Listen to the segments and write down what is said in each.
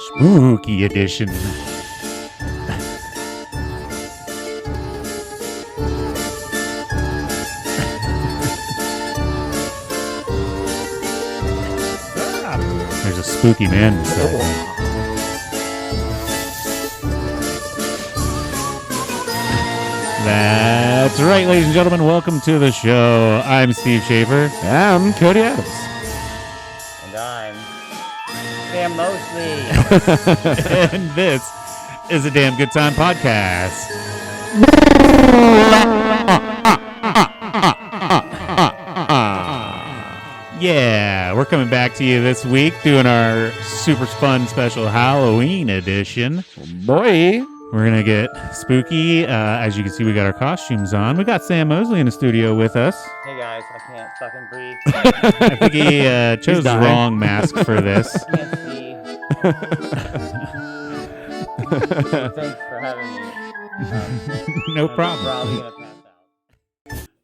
Spooky edition. There's a spooky man beside me. That's right, ladies and gentlemen. Welcome to the show. I'm Steve Schaefer. I'm Cody Adams. And I'm Sam Mosley. And this is a Damn Good Time podcast. Yeah, we're coming back to you this week doing our super fun special Halloween edition. Boy. We're going to get spooky. As you can see, we got our costumes on. We got Sam Mosley in the studio with us. Hey guys, I can't fucking breathe. I think he chose the wrong mask for this. I can't see. Thanks for having me. No I'm problem. probably gonna pass out.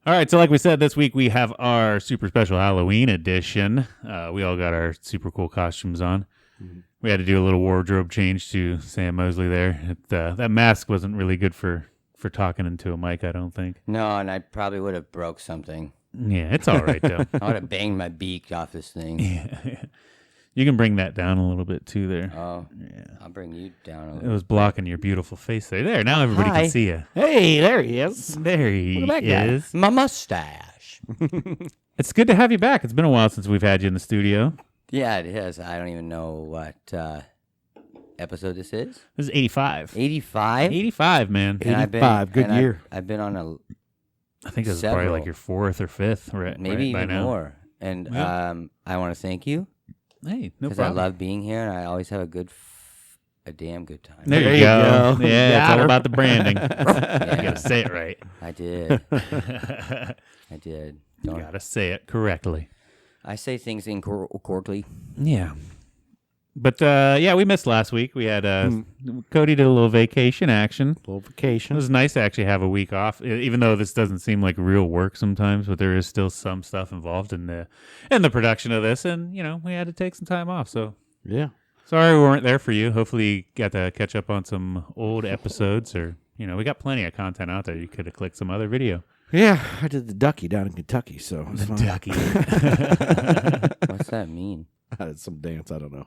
All right, so like we said, this week we have our super special Halloween edition. We all got our super cool costumes on. Mm-hmm. We had to do a little wardrobe change to Sam Mosley there. That mask wasn't really good for talking into a mic, I don't think. No, and I probably would have broke something. Yeah, it's all right, though. I would have banged my beak off this thing. Yeah. You can bring that down a little bit, too, there. Oh, yeah. I'll bring you down a It little. was blocking your beautiful face there. There, now everybody Hi. can see you. Hey, there he is. There he Look at that guy. is. My mustache. It's good to have you back. It's been a while since we've had you in the studio. Yeah, it is. I don't even know what episode this is. This is 85. 85? 85, man. And 85, good year. I've been on a I think this is probably several. like your fourth or fifth, right? maybe right by even now. more. And Yeah. I want to thank you. Hey, no Because I problem. love being here, and I always have a damn good time. There There you you go. go. Yeah, it's Got all her. about the branding. You Yeah, gotta say it right. I did. You I did. Don't gotta say it correctly. I say things incorrectly? Yeah. But yeah, we missed last week. We had Cody did a little vacation action. Little It vacation. was nice to actually have a week off, even though this doesn't seem like real work sometimes. But there is still some stuff involved in the production of this, and we had to take some time off. So Yeah. sorry we weren't there for you. Hopefully, you got to catch up on some old episodes, or we got plenty of content out there. You could have clicked some other video. Yeah, I did the ducky down in Kentucky, so it was fun. Ducky. What's that mean? It's some dance, I don't know.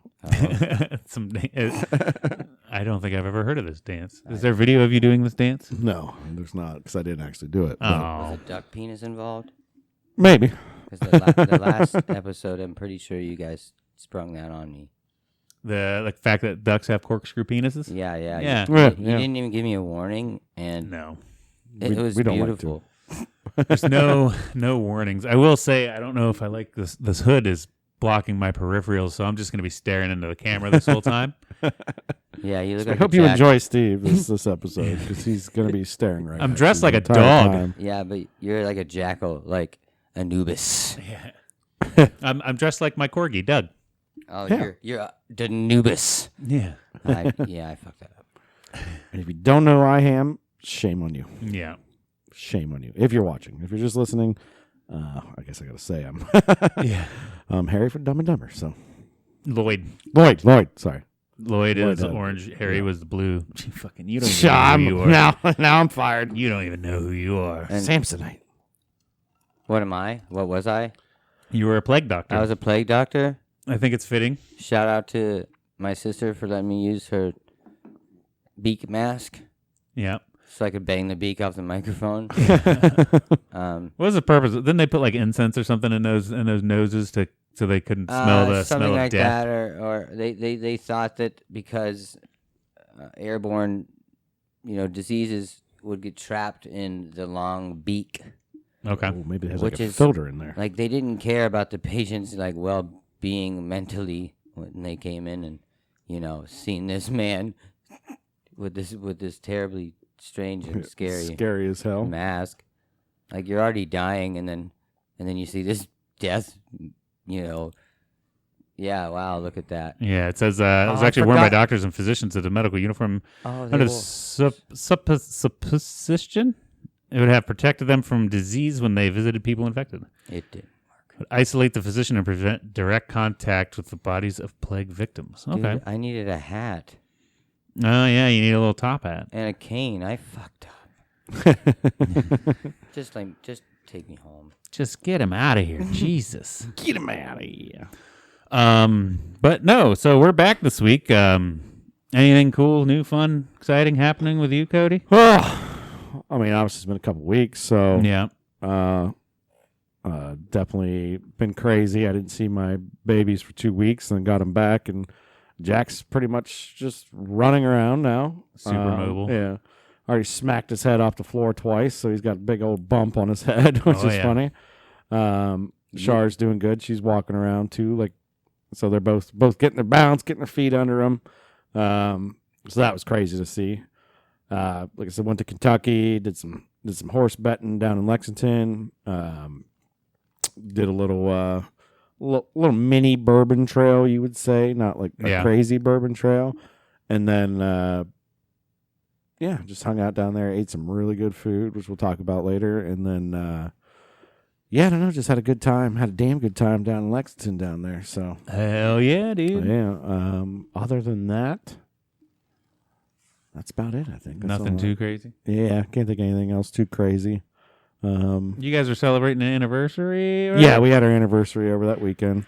I don't think I've ever heard of this dance. Is there video of you doing this dance? No, there's not, because I didn't actually do it. but Was Oh, a duck penis involved? Maybe. Because the last episode, I'm pretty sure you guys sprung that on me. the fact that ducks have corkscrew penises? Yeah. Yeah. You Yeah. didn't even give me a warning, and No, it was we don't like to. beautiful. there's no warnings. I will say I don't know if I like this. This hood is blocking my peripherals, so I'm just going to be staring into the camera this whole time. Yeah, you look I like hope a you jack- enjoy Steve this episode, because he's going to be staring right I'm at dressed you like the a entire dog. time. Yeah, but you're like a jackal, like Anubis. Yeah. I'm dressed like my corgi, Doug. Oh, Yeah. you're a Danubis. Yeah. I fucked that up. And if you don't know who I am, shame on you. Yeah. Shame on you. If you're watching. If you're just listening, I guess I got to say Yeah. I'm Harry from Dumb and Dumber. So Lloyd sorry. Lloyd is Lloyd, orange. Harry yeah. was the blue. Fucking, you don't even know who you are. Now I'm fired. You don't even know who you are. And Samsonite. what am I? What was I? You were a plague doctor. I was a plague doctor. I think it's fitting. Shout out to my sister for letting me use her beak mask Yeah. so I could bang the beak off the microphone. What was the purpose? Didn't they put like incense or something in those noses so they couldn't smell the something smell like of death? that, or they thought that because airborne, diseases would get trapped in the long beak. Okay. Oh, maybe it has Which like a is- filter in there. Like they didn't care about the patient's well-being mentally when they came in and seeing this man with this terribly strange and Scary as hell. mask. Like you're already dying, and then you see this death, Yeah, wow, look at that. Yeah, it says it was actually worn by doctors and physicians as a medical uniform under supposition. It would have protected them from disease when they visited people infected. It did. It would isolate the physician and prevent direct contact with the bodies of plague victims. Okay. Dude, I needed a hat. Oh, yeah, you need a little top hat. And a cane. I fucked up. Just take me home. Just get him out of here. Jesus. Get him out of here. But no, so we're back this week. Anything cool, new, fun, exciting happening with you, Cody? Well, I mean, obviously it's been a couple weeks, so Yeah. Definitely been crazy. I didn't see my babies for 2 weeks, and then got them back, and Jack's pretty much just running around now. Super mobile. Yeah. Already smacked his head off the floor twice, so he's got a big old bump on his head, which is funny. Char's doing good. She's walking around too, so they're both getting their bounce, getting their feet under them. So that was crazy to see. Like I said, went to Kentucky, did some horse betting down in Lexington. Did a little mini bourbon trail, you would say, not like a crazy bourbon trail, and then. Yeah, just hung out down there, ate some really good food, which we'll talk about later. And then, I don't know, just had a good time. Had a damn good time down in Lexington down there. So Hell yeah, dude. yeah. Other than that, that's about it, I think. That's Nothing too crazy. Yeah, can't think of anything else too crazy. You guys are celebrating an anniversary? Right? Yeah, we had our anniversary over that weekend.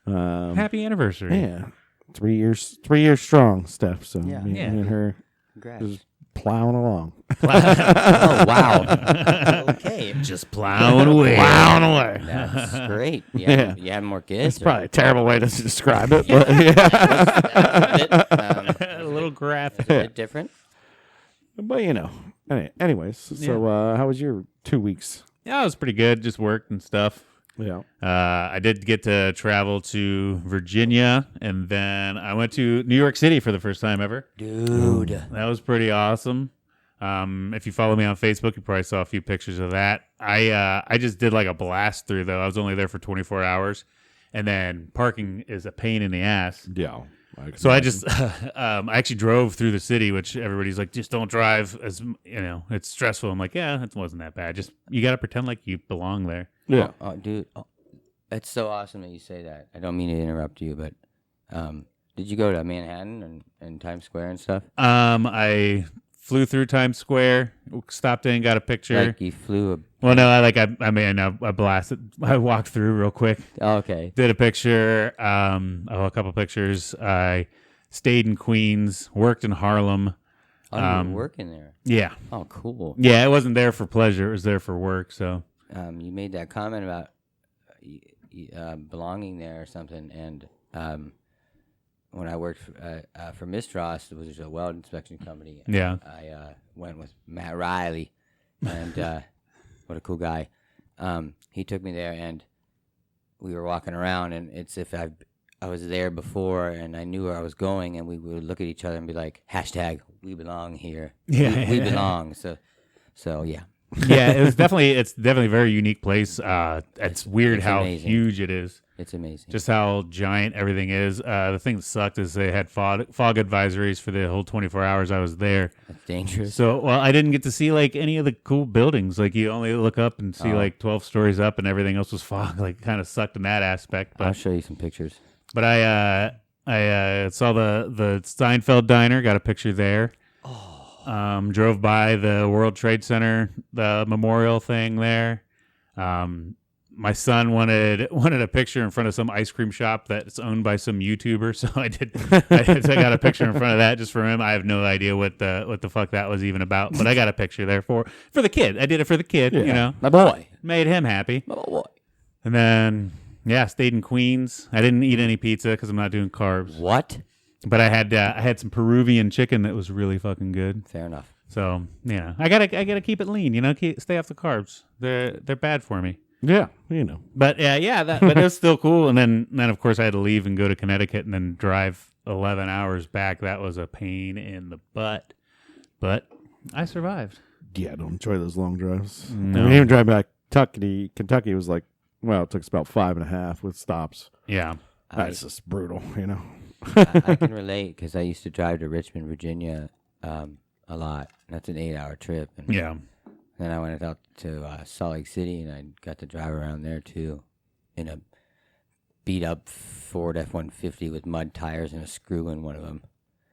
Happy anniversary. Yeah. 3 years strong, Steph. So Yeah. me and her Congrats. just plowing along. Oh, wow. Okay. Just plowing away. Plowing away. That's great. Yeah. You have more kids? It's probably a terrible way to describe it, but yeah. A little graphic. It's a bit different. But anyways. So how was your 2 weeks? Yeah, it was pretty good. Just worked and stuff. Yeah. I did get to travel to Virginia, and then I went to New York City for the first time ever. Dude. That was pretty awesome. If you follow me on Facebook, you probably saw a few pictures of that. I just did like a blast through, though. I was only there for 24 hours, and then parking is a pain in the ass. Yeah. So I just, I actually drove through the city, which everybody's like, just don't drive, as it's stressful. I'm like, yeah, it wasn't that bad. Just you got to pretend like you belong there. Yeah. Oh, dude. Oh, it's so awesome that you say that. I don't mean to interrupt you, but did you go to Manhattan and Times Square and stuff? I flew through Times Square, stopped in, got a picture. Like you flew Well, no, I blasted. I walked through real quick. Oh, okay. Did a picture, a couple pictures. I stayed in Queens, worked in Harlem. Oh, you were working there. Yeah. Oh, cool. Yeah, it wasn't there for pleasure. It was there for work. So. You made that comment about belonging there or something, and when I worked for Mistras, which is a weld inspection company, yeah, I went with Matt Riley, and what a cool guy. He took me there, and we were walking around, and it's if I was there before, and I knew where I was going, and we would look at each other and be like, # we belong here. Yeah, we belong. So yeah. Yeah, it's definitely a very unique place. It's weird how amazing. huge it is. It's amazing. Just how giant everything is. The thing that sucked is they had fog advisories for the whole 24 hours I was there. That's dangerous. So, I didn't get to see like any of the cool buildings. Like you only look up and see like 12 stories up, and everything else was fog. Like kind of sucked in that aspect. But I'll show you some pictures. But I saw the Steinfeld Diner. Got a picture there. Drove by the World Trade Center, the memorial thing there. My son wanted a picture in front of some ice cream shop that's owned by some YouTuber, so I got a picture in front of that just for him. I have no idea what the fuck that was even about, but I got a picture there for the kid. I did it for the kid, My boy. made him happy. My boy. And then stayed in Queens. I didn't eat any pizza because I'm not doing carbs. What? But I had some Peruvian chicken that was really fucking good. Fair enough. So I gotta keep it lean. Stay off the carbs. They're bad for me. Yeah, But but it was still cool. And then of course I had to leave and go to Connecticut and then drive 11 hours back. That was a pain in the butt. But I survived. Yeah, I don't enjoy those long drives. No. I mean, even driving back Kentucky was like, well, it took us about 5.5 with stops. Yeah. That's just brutal, you know. I can relate because I used to drive to Richmond, Virginia, a lot. That's an 8-hour trip. And Yeah. then I went out to Salt Lake City, and I got to drive around there too, in a beat up Ford F-150 with mud tires and a screw in one of them.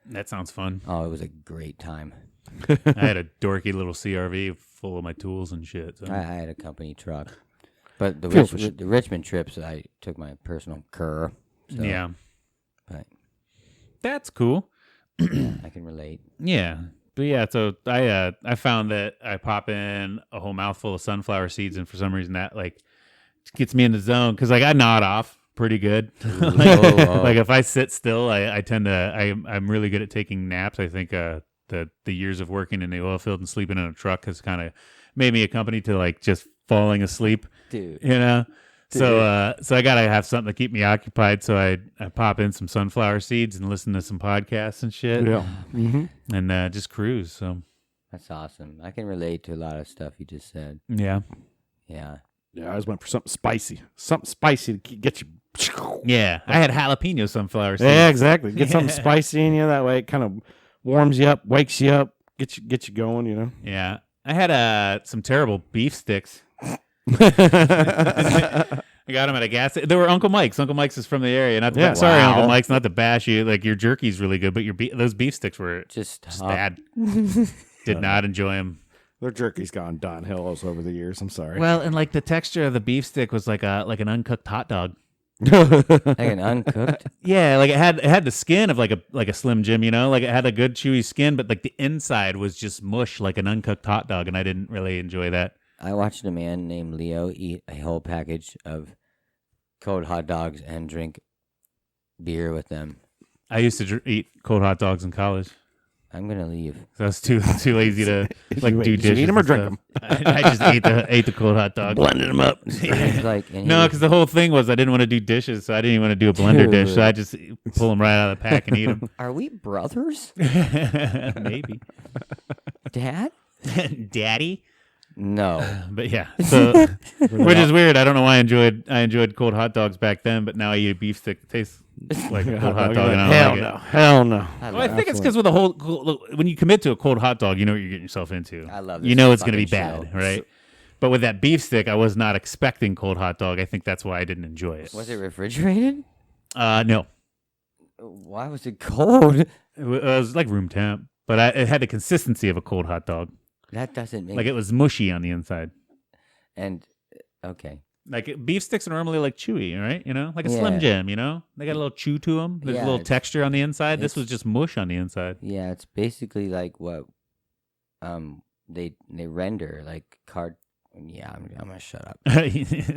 That sounds fun. Oh, it was a great time. I had a dorky little CRV full of my tools and shit. So. I had a company truck, but the Richmond trips, I took my personal Kerr. So, yeah. But that's cool. yeah, I can relate. Yeah. But yeah, so I found that I pop in a whole mouthful of sunflower seeds, and for some reason that like gets me in the zone because like I nod off pretty good. Like if I sit still, I tend to I'm really good at taking naps. I think the years of working in the oil field and sleeping in a truck has kind of made me accustomed to like just falling asleep. Dude. You know. So I gotta have something to keep me occupied. So I pop in some sunflower seeds and listen to some podcasts and shit. Yeah. Mm-hmm. And just cruise. So That's awesome. I can relate to a lot of stuff you just said. yeah. Yeah. Yeah, I always went for something spicy. Something spicy to get you. Yeah. I had jalapeno sunflower seeds. Yeah, exactly. Get something spicy in you. That way it kind of warms you up, wakes you up, get you going, you know. Yeah. I had some terrible beef sticks. I got them at a gas station. They were Uncle Mike's. Uncle Mike's is from the area. Not to sorry, Wow. Uncle Mike's. Not to bash you. Like your jerky's really good, but those beef sticks were just bad. Did not enjoy them. Their jerky's gone downhill over the years. I'm sorry. Well, and like the texture of the beef stick was like an uncooked hot dog. Like an uncooked? Yeah, like it had the skin of like a Slim Jim, you know, like it had a good chewy skin, but like the inside was just mush, like an uncooked hot dog, and I didn't really enjoy that. I watched a man named Leo eat a whole package of cold hot dogs and drink beer with them. I used to eat cold hot dogs in college. I'm gonna leave. So I was too lazy to like do Did you dishes. eat them or and drink stuff. them? I just ate the cold hot dog, Blended them up. It's like, and he No, was- because the whole thing was I didn't want to do dishes, so I didn't even want to do a blender dish. So I just pull them right out of the pack and eat them. Are we brothers, Maybe, Dad? Daddy. No. But yeah, so which is weird. I don't know why I enjoyed cold hot dogs back then, but now I eat a beef stick that tastes like a cold hot dog. And I don't like it. Hell no. Well, I think it's because with a whole when you commit to a cold hot dog, you know what you're getting yourself into. I love this You know it's going to be fucking bad, show. right? But with that beef stick, I was not expecting cold hot dog. I think that's why I didn't enjoy it. Was it refrigerated? No, Why was it cold? it was like room temp, but it had the consistency of a cold hot dog. That doesn't make Like it was mushy on the inside. And okay. Like beef sticks are normally like chewy, right? You know, like a Yeah. Slim Jim. You know, they got a little chew to them. There's Yeah, a little it's- texture on the inside. This it's- was just mush on the inside. Yeah, it's basically like what they render like card. Yeah, I'm gonna shut up.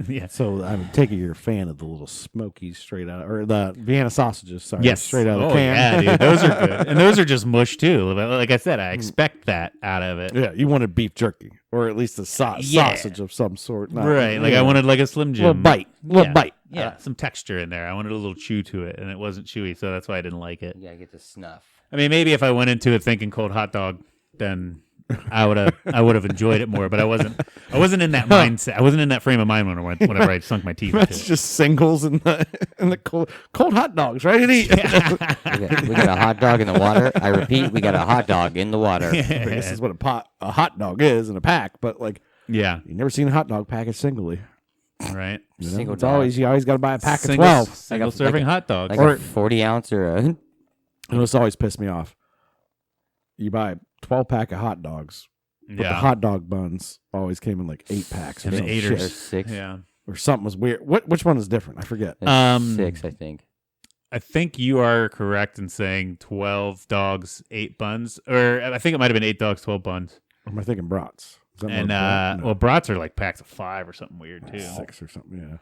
Yeah. So I'm taking you're a fan of the little smokies straight out, or the Vienna sausages. Sorry, Yes. straight out of Oh the can. yeah, dude. Those are good, and those are just mush too. Like I said, I expect that out of it. Yeah, you wanted beef jerky, or at least a Yeah. sausage of some sort. not- Right. Like I wanted like a Slim Jim. little bite, little bite. Yeah, some texture in there. I wanted a little chew to it, and it wasn't chewy, so that's why I didn't like it. You gotta get the snuff. I mean, maybe if I went into it thinking cold hot dog, then I would have enjoyed it more. But I wasn't in that mindset. I wasn't in that frame of mind whenever I sunk my teeth into That's it. just singles in the cold hot dogs, right? We got a hot dog in the water. I repeat, we got a hot dog in the water. This is what a hot dog is in a pack, but like Yeah. you never seen a hot dog packaged singly. Right. You know? Single It's dog. always you always got to buy a pack of Single 12. Single serving hot dogs. Like Or- a 40 ounce or a. And it's always pissed me off. You buy a 12 pack of hot dogs, but the hot dog buns always came in like 8 packs or And the some eighters. Or shit. 6. Yeah. Or something was weird. Which one is different? I forget. It's 6, I think. I think you are correct in saying 12 dogs, 8 buns, or I think it might have been 8 dogs, 12 buns. Or am I thinking brats? Is that And more brat? No, well, brats are like packs of 5 or something weird too. 6 or something. Yeah.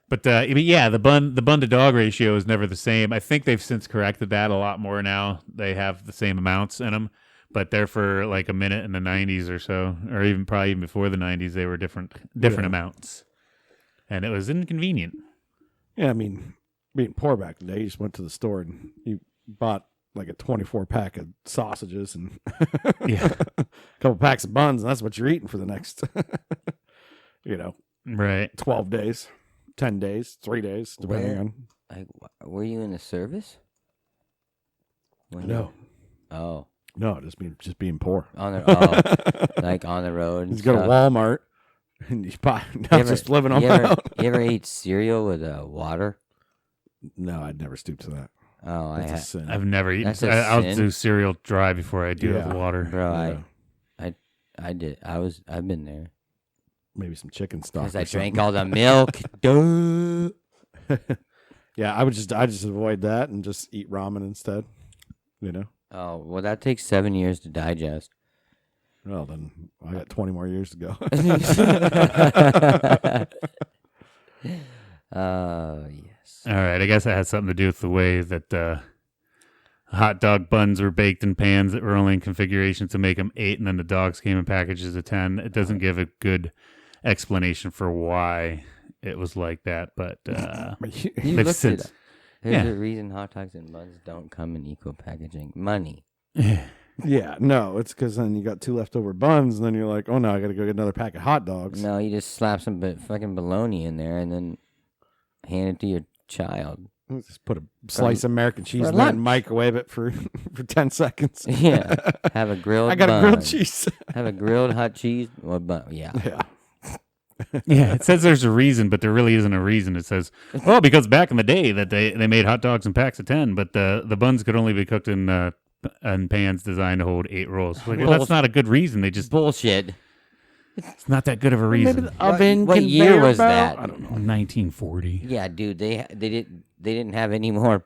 But yeah, the bun to dog ratio is never the same. I think they've since corrected that a lot more now. They have the same amounts in them, but they're for like a minute in the 90s or so, or even probably even before the 90s, they were different amounts, and it was inconvenient. Yeah, I mean, being poor back in the day, you just went to the store and you bought like a 24 pack of sausages and Yeah, a couple packs of buns, and that's what you're eating for the next, right. 12 days, 10 days, 3 days, depending on. Like, were you in the service? No. Oh. No, just being poor. Like on the road. He's got a Walmart, and he's just living on my own. You ever eat cereal with water? No, I'd never stoop to that. Oh, I've never eaten. I'll do cereal dry before I do it with water. Bro, I did. I've been there. Maybe some chicken stock. Because I drank all the milk. Duh. Yeah, I just avoid that and just eat ramen instead. You know. Oh well, that takes 7 years to digest. Well, then I got 20 more years to go. Yes. All right, I guess that has something to do with the way that hot dog buns were baked in pans that were only in configurations to make them 8, and then the dogs came in packages of 10. It doesn't give a good explanation for why it was like that, but you looked it up. There's a reason hot dogs and buns don't come in equal packaging. Money. Yeah, no, it's because then you got 2 leftover buns, and then you're like, oh no, I got to go get another pack of hot dogs. No, you just slap some fucking bologna in there and then hand it to your child. Just put a slice of American cheese in there and microwave it for 10 seconds. Yeah, have a grilled. I got a grilled cheese. Have a grilled hot cheese. Yeah. Yeah, it says there's a reason, but there really isn't a reason. It says, well, because back in the day that they made hot dogs in packs of 10, but the buns could only be cooked in pans designed to hold 8 rolls. Like, well, that's not a good reason. They just bullshit. It's not that good of a reason. Maybe the oven. What year was that? I don't know. 1940. Yeah, dude, they didn't have any more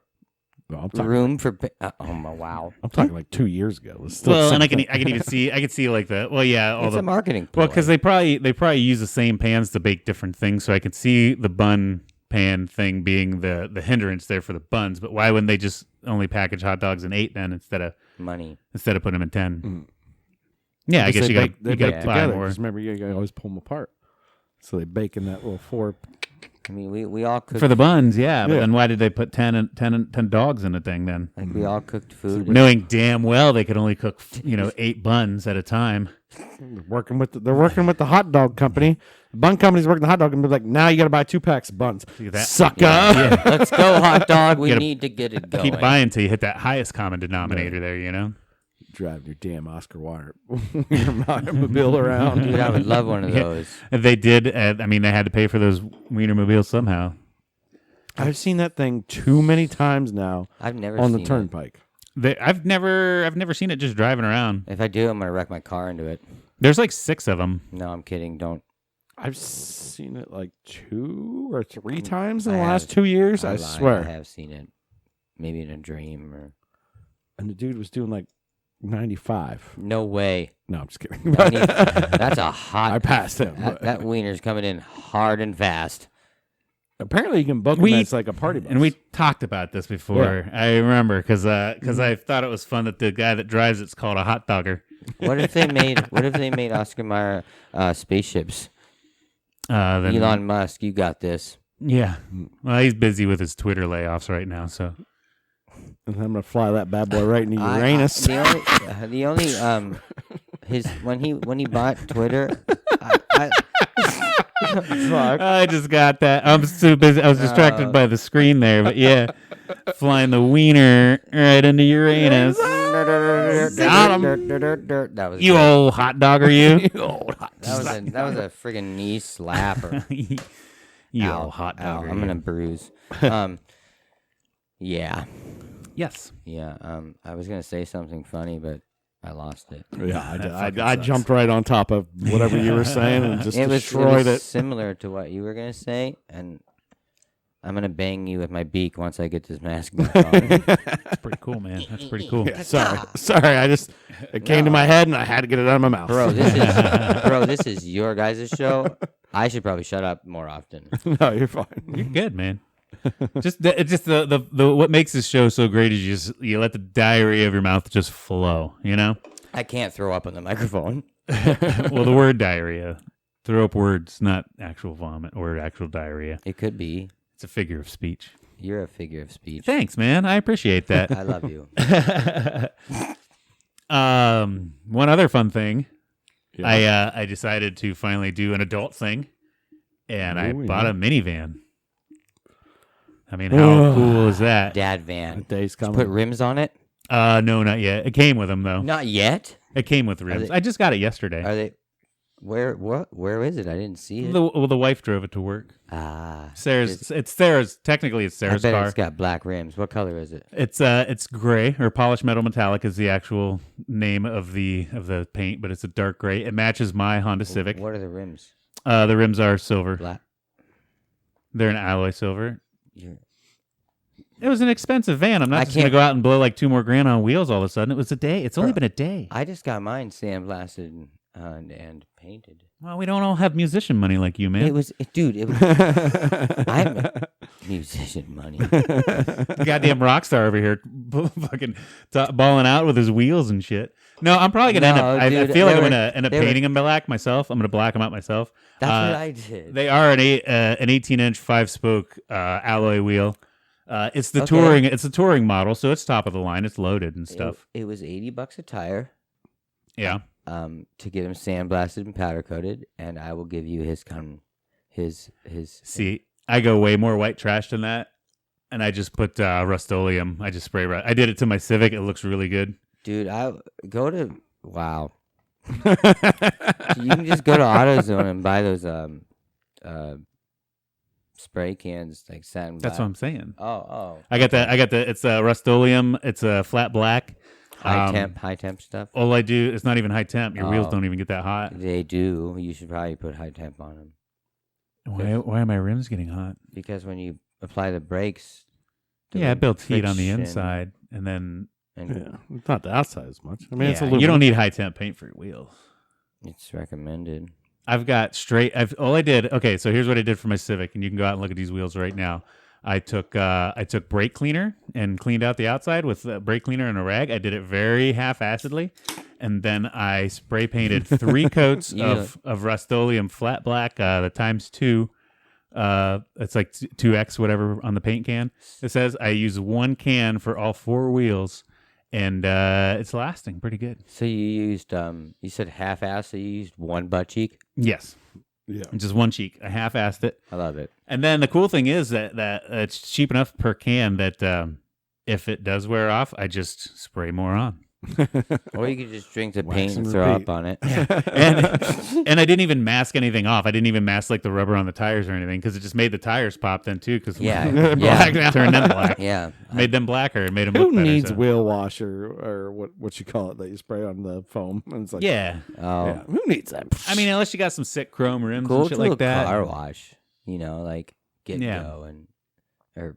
room for. Wow. I'm talking like 2 years ago. Well, and I can even see like the It's a marketing ploy. Well, because they probably use the same pans to bake different things, so I could see the bun pan thing being the hindrance there for the buns. But why wouldn't they just only package hot dogs in 8 then instead of putting them in 10? Mm. Yeah, I guess you got to buy together. more. Just remember, you always pull them apart, so they bake in that little 4. I mean, we all cooked for the buns, yeah. But then why did they put 10 dogs in the thing then? Like we all cooked food, knowing damn well they could only cook 8 buns at a time. They're working with the hot dog company. The bun company's working the hot dog company. Like, now you got to buy 2 packs of buns. Sucker. Yeah. Let's go, hot dog. We need to get it going. Keep buying until you hit that highest common denominator there. Driving your damn Oscar Wienermobile around. Dude, I would love one of those. They did. They had to pay for those Wienermobiles somehow. I've seen that thing too many times now. I've never on seen the turnpike. I've never seen it just driving around. If I do, I'm gonna wreck my car into it. There's like 6 of them. No, I'm kidding. Don't. I've seen it like 2 or 3 times in the last 2 years. I swear. I have seen it. Maybe in a dream or. And the dude was doing like 95. No way. No, I'm just kidding. That's a hot. I passed him. That wiener's coming in hard and fast. Apparently, you can book them as like a party bus. And we talked about this before. Yeah. I remember because I thought it was fun that the guy that drives it's called a hot dogger. What if they made Oscar Mayer spaceships? Then, Elon Musk, you got this. Yeah. Well, he's busy with his Twitter layoffs right now, so. And I'm gonna fly that bad boy right into Uranus. The only his when he bought Twitter, I just got that. I'm so busy. I was distracted by the screen there, but yeah, flying the wiener right into Uranus. Got him. That was you old hot dogger, you. That was a friggin' knee slapper. You old hot dogger. I'm gonna bruise. Yeah. Yes. Yeah. I was gonna say something funny, but I lost it. Yeah, I jumped right on top of whatever you were saying and just destroyed it. Similar to what you were gonna say, and I'm gonna bang you with my beak once I get this mask back on. That's pretty cool, man. That's pretty cool. Yeah, sorry. It came to my head and I had to get it out of my mouth. Bro, this is your guys' show. I should probably shut up more often. No, you're fine. You're good, man. Just the what makes this show so great is you let the diarrhea of your mouth just flow. I can't throw up on the microphone. Well, the word diarrhea, throw up words, not actual vomit or actual diarrhea. It could be. It's a figure of speech. You're a figure of speech. Thanks, man. I appreciate that. I love you. One other fun thing. Yeah. I decided to finally do an adult thing, and I bought a minivan. I mean, how cool is that? Dad van. The day's Did you coming. put rims on it? No, not yet. It came with them though. Not yet. It came with rims. I just got it yesterday. Are they? Where is it? I didn't see it. The wife drove it to work. Sarah's. It's Sarah's. Technically, it's Sarah's I bet car. it's got black rims. What color is it? It's gray, or polished metal metallic is the actual name of the paint, but it's a dark gray. It matches my Honda Civic. What are the rims? The rims are silver. Black. They're an alloy silver. You're- It was an expensive van. I'm not just going to go out and blow like $2 more grand on wheels all of a sudden. It was a day. It's only been a day. I just got mine sandblasted and painted. Well, we don't all have musician money like you, man. It was, dude. It was. I'm musician money. Goddamn rock star over here, fucking balling out with his wheels and shit. No, I'm probably gonna end up. I feel like I'm gonna end up painting them black myself. I'm gonna black them out myself. That's what I did. They are an 18-inch 5-spoke alloy wheel. It's the touring. It's a touring model, so it's top of the line. It's loaded and stuff. It was $80 a tire. Yeah. To get him sandblasted and powder coated, and I will give you his. See, I go way more white trash than that, and I just put Rust-Oleum. I just spray. I did it to my Civic. It looks really good. Dude, wow. You can just go to AutoZone and buy those spray cans like satin black. That's what I'm saying. Oh. I got that. It's a Rust-Oleum. It's a flat black. High temp stuff. All I do, it's not even high temp. Your wheels don't even get that hot. They do. You should probably put high temp on them. Why are my rims getting hot? Because when you apply the brakes, it builds heat on the inside, and then it's not the outside as much. I mean, it's you don't need high temp paint for your wheels. It's recommended. I've got all I did. Okay, so here's what I did for my Civic, and you can go out and look at these wheels right now. I took brake cleaner and cleaned out the outside with brake cleaner and a rag. I did it very half-assedly, and then I spray painted 3 coats of Rust-Oleum flat black, the ×2. It's like 2X whatever on the paint can. It says I use 1 can for all 4 wheels, and it's lasting pretty good. So you used you said half-ass. So you used 1 butt cheek. Yes. Yeah, just 1 cheek. I half-assed it. I love it. And then the cool thing is that it's cheap enough per can that if it does wear off, I just spray more on. Or you could just drink the paint and throw up on it. And I didn't even mask anything off. I didn't even mask like the rubber on the tires or anything because it just made the tires pop then too. Because turned them black. Yeah, made them blacker. Made them Who look better. needs wheel wash or what you call it that you spray on the foam? And it's like, who needs that? I mean, unless you got some sick chrome rims cool and shit to like a that. Car wash, like Get Go or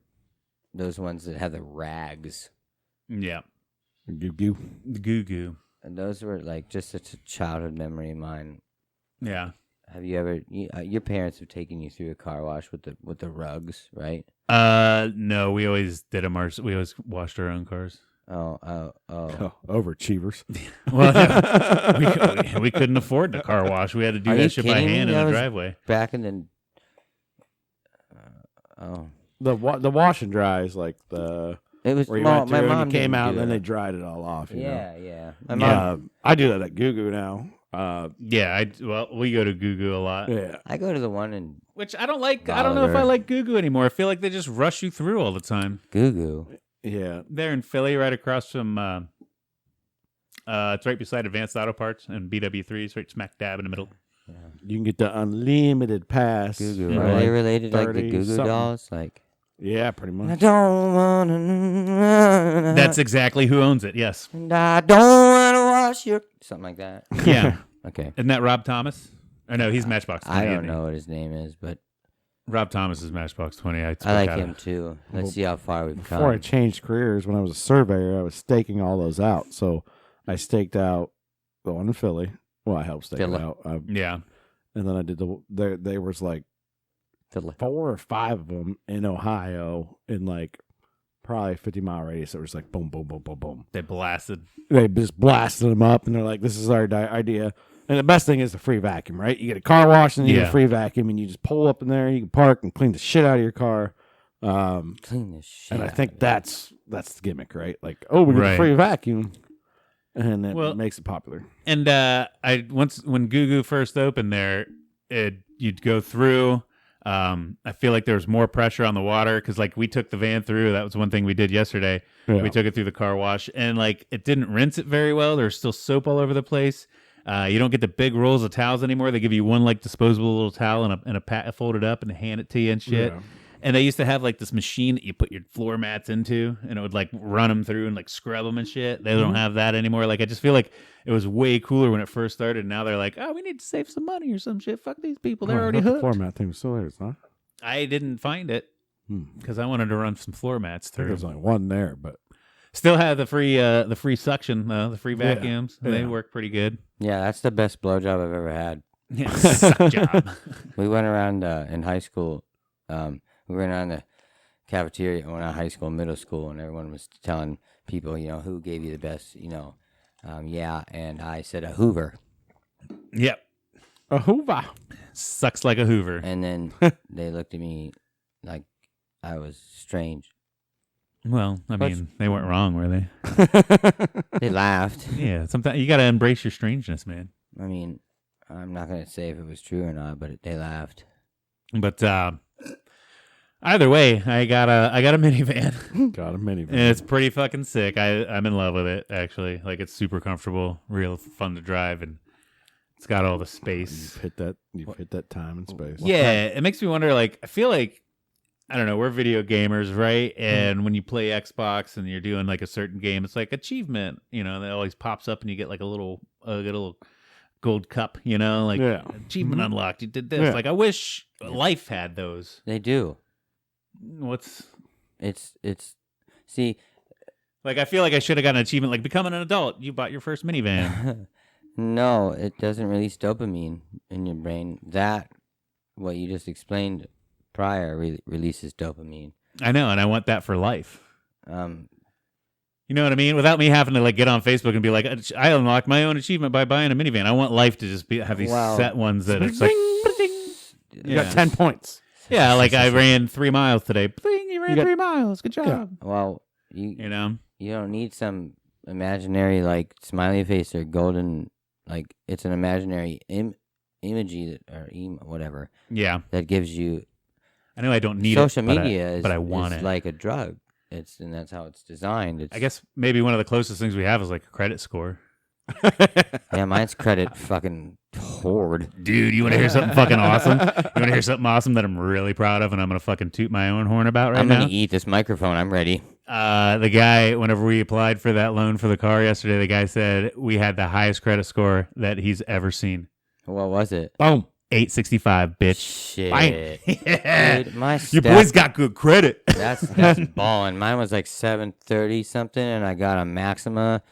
those ones that have the rags. Yeah. Goo goo. The goo goo. And those were like just such a childhood memory of mine. Yeah. Have you ever? Your parents have taken you through a car wash with the rugs, right? No, we always did them. We always washed our own cars. Oh, overachievers. Well, we couldn't afford the car wash. We had to do that shit by hand in the driveway. Back in the the wash and dry is like the. It was where you my mom came out and then they dried it all off. You know? Yeah. My mom, I do that at Goo Goo now. We go to Goo Goo a lot. Yeah, I go to the one in which I don't like. I don't know if I like Goo Goo anymore. I feel like they just rush you through all the time. Goo Goo. Yeah, they're in Philly, right across from. It's right beside Advanced Auto Parts and BW3. It's right smack dab in the middle. Yeah. You can get the unlimited pass. Goo Goo. Are they related like the Goo Goo dolls? Like. Yeah, pretty much. I don't want to. That's exactly who owns it. Yes. And I don't want to wash your something like that. Yeah. Okay. Isn't that Rob Thomas? Or no, he's Matchbox 20. I don't know what his name is, but Rob Thomas is Matchbox 20. I like him too. Let's see how far we've come. Before I changed careers, when I was a surveyor, I was staking all those out. So I staked out the one in Philly. Well, I helped stake it out. Yeah. And then I did there was like 4 or 5 of them in Ohio in like probably 50-mile radius. It was like boom, boom, boom, boom, boom. They just blasted them up, and they're like, "This is our idea." And the best thing is the free vacuum, right? You get a car wash and you get a free vacuum, and you just pull up in there. You can park and clean the shit out of your car. Clean the shit. And I think that's the gimmick, right? Like, we get a free vacuum, and that makes it popular. And when Goo Goo first opened there, you'd go through. I feel like there was more pressure on the water because like we took the van through. That was one thing we did yesterday. Yeah. We took it through the car wash and like it didn't rinse it very well. There's still soap all over the place. You don't get the big rolls of towels anymore. They give you one like disposable little towel and a folded up and hand it to you and shit. Yeah. And they used to have like this machine that you put your floor mats into, and it would like run them through and like scrub them and shit. They don't have that anymore. Like I just feel like it was way cooler when it first started. Now they're like, oh, we need to save some money or some shit. Fuck these people. They're already hooked. The format thing was still there, huh? I didn't find it because I wanted to run some floor mats through. There's only one there, but Still have the free suction, the free vacuums. Yeah. They work pretty good. Yeah, that's the best blowjob I've ever had. Yeah, suck job. We went around in high school. We went around the cafeteria when I was high school, middle school, and everyone was telling people, who gave you the best, yeah, and I said a Hoover. Yep. a Hoover. Sucks like a Hoover. And then they looked at me like I was strange. Well, I mean, they weren't wrong, were they? They laughed. Yeah, sometimes you got to embrace your strangeness, man. I mean, I'm not going to say if it was true or not, but they laughed. But either way, I got a minivan. Got a minivan. And it's pretty fucking sick. I'm in love with it, actually. Like, it's super comfortable, real fun to drive, and it's got all the space. You've hit that time and space. Yeah, it makes me wonder, like, I feel like, I don't know, we're video gamers, right? And when you play Xbox and you're doing, like, a certain game, it's like achievement, that always pops up and you get, like, a little gold cup, like, achievement unlocked. You did this. Yeah. Like, I wish life had those. They do. It's See, like, I feel like I should have gotten an achievement, like, becoming an adult. You bought your first minivan. no, it doesn't release dopamine in your brain. What you just explained prior releases dopamine. I know, and I want that for life. Um, You know what I mean? Without me having to like get on Facebook and be like, I unlocked my own achievement by buying a minivan. I want life to just have these set ones that it's like, You got 10 points. yeah, like I ran 3 miles today. Bling, you ran 3 miles. Good job. well, you don't need some imaginary like smiley face or golden like it's an imaginary emoji whatever. Yeah, that gives you. I know I don't need social it. media but I want is it. like a drug. And that's how it's designed. I guess maybe one of the closest things we have is like a credit score. Yeah, mine's credit fucking hoard. Dude, you want to hear something fucking awesome? You want to hear something awesome that I'm really proud of and I'm going to fucking toot my own horn about right now? I'm going to eat this microphone. I'm ready. The guy, whenever we applied for that loan for the car yesterday, the guy said we had the highest credit score that he's ever seen. What was it? Boom. 865, bitch. Shit. Yeah. Dude, my Your boy's got good credit. That's balling. Mine was like 730 something, and I got a Maxima.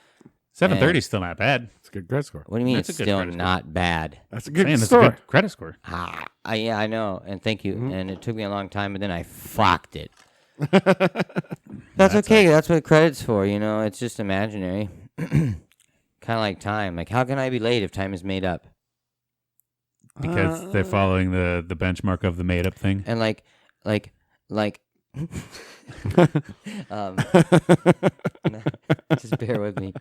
730 is still not bad. It's a good credit score. What do you mean That's a it's good still credit score. not bad? That's a good Man, score. that's a good credit score. Yeah, I know, and thank you. And it took me a long time, but then I fucked it. That's okay. That's what credit's for, It's just imaginary. Kind of like time. Like, how can I be late if time is made up? Because they're following the benchmark of the made up thing. And like, just bear with me.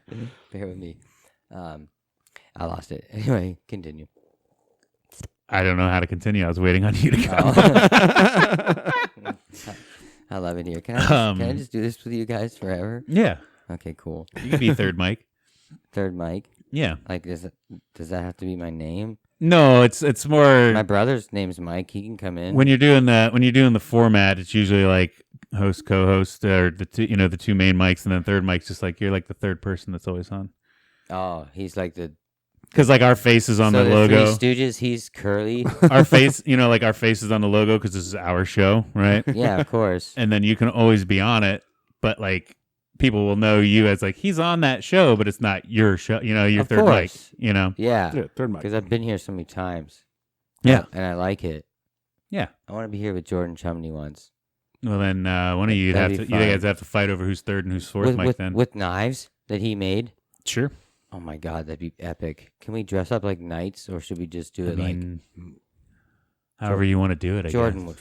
I lost it. Anyway, continue. I don't know how to continue. I was waiting on you to go. I love it here. Can I just do this with you guys forever? Yeah. Okay, cool. You can be third mic. Third mic. Yeah. Like, does that have to be my name? No, it's more My brother's name's Mike. He can come in. when you're doing the format, it's usually like host, co-host, or the two main mics, and then third mic's just like you're like the third person that's always on. Oh, he's like the. Because like our face is on the logo. Three Stooges. He's Curly. Our face, like our face is on the logo because this is our show, right? Yeah, of course. And then you can always be on it, but like people will know you as like he's on that show, but it's not your show. Your Of third mic. course. Yeah. Yeah, third mic. Because I've been here so many times. Yeah. And I like it. Yeah. I want to be here with Jordan Chumney once. Well, then one of you That'd be you guys fun. have to fight over who's third and who's fourth mic then. With knives that he made. Sure. Oh my God, that'd be epic. Can we dress up like knights, or should we just do it however you want to do it, I Jordan guess. would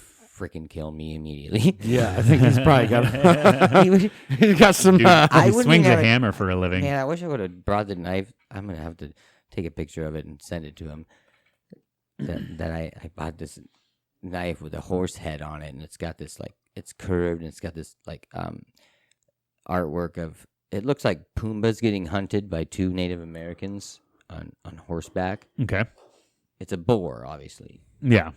freaking kill me immediately. Yeah, I think he's probably got. He's got some. Dude, I he wouldn't swings have a it- hammer for a living. Man, I wish I would have brought the knife. I'm gonna have to take a picture of it and send it to him. That I bought this knife with a horse head on it, and it's got this like it's curved, and it's got this like artwork of it looks like Pumbaa's getting hunted by 2 Native Americans on horseback. Okay. It's a boar, obviously. Yeah.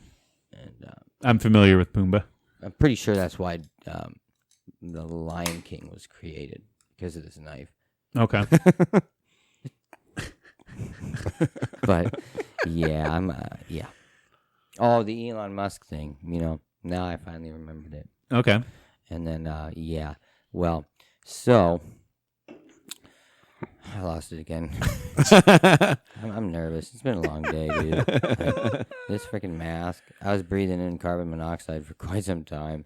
And I'm familiar with Pumbaa. I'm pretty sure that's why the Lion King was created, because of this knife. Okay. But yeah, yeah. Oh, the Elon Musk thing. Now I finally remembered it. Okay. And then yeah. Well, so I lost it again. I'm nervous. It's been a long day, dude. This freaking mask. I was breathing in carbon monoxide for quite some time.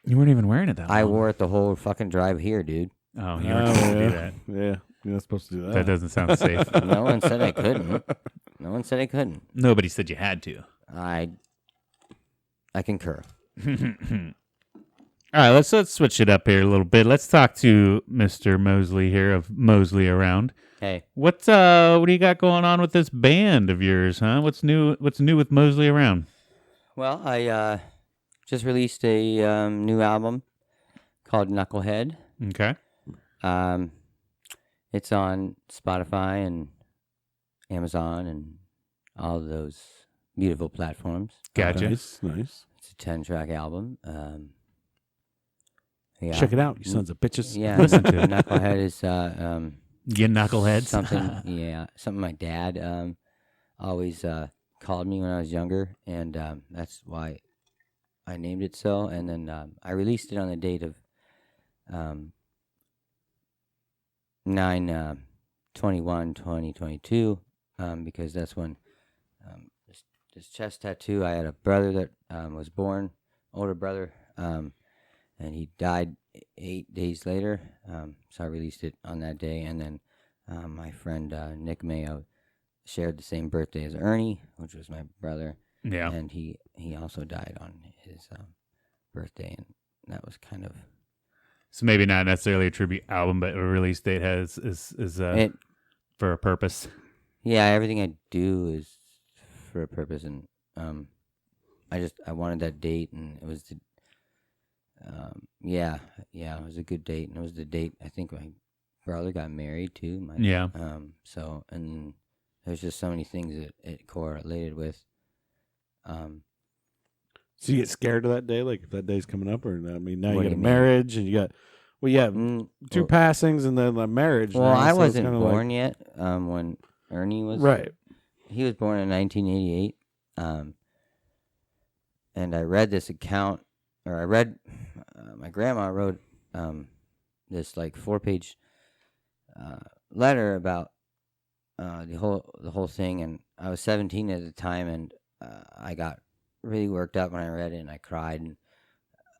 You weren't even wearing it that long. I wore it the whole fucking drive here, dude. Oh, you were supposed to do that. Yeah, you're not supposed to do that. That doesn't sound safe. No one said I couldn't. No one said I couldn't. Nobody said you had to. I concur. All right, let's switch it up here a little bit. Let's talk to Mr. Mosley here of Mosley Around. Hey, What do you got going on with this band of yours, huh? What's new with Mosley Around? well, I just released a new album called Knucklehead. Okay. It's on Spotify and Amazon and all of those beautiful platforms. Gotcha. Nice. It's a 10-track album. Yeah. Check it out, you sons of bitches. Yeah, Listen to it. Knucklehead is You knuckleheads. something my dad always called me when I was younger, and that's why I named it so. And then I released it on the date of 9/21/2022, because that's when this chest tattoo. I had a brother that was born, older brother, and he died 8 days later. So I released it on that day, and then my friend Nick Mayo shared the same birthday as Ernie, which was my brother. Yeah. And he also died on his birthday, and that was kind of So maybe not necessarily a tribute album, but a release date is for a purpose. yeah. Everything I do is for a purpose, and I wanted that date, and it was the it was a good date, and it was the date I think my brother got married too. Yeah. So, and there's just so many things that it correlated with. So you get scared of that day, like if that day's coming up, or now What you do got a you mean? marriage and you got, two passings and then a marriage. Well, now, I so it's wasn't kinda born yet when Ernie was. Right. He was born in 1988. And I read this account, or I read, my grandma wrote this like 4-page letter about the whole thing, and I was 17 at the time, and I got really worked up when I read it, and I cried, and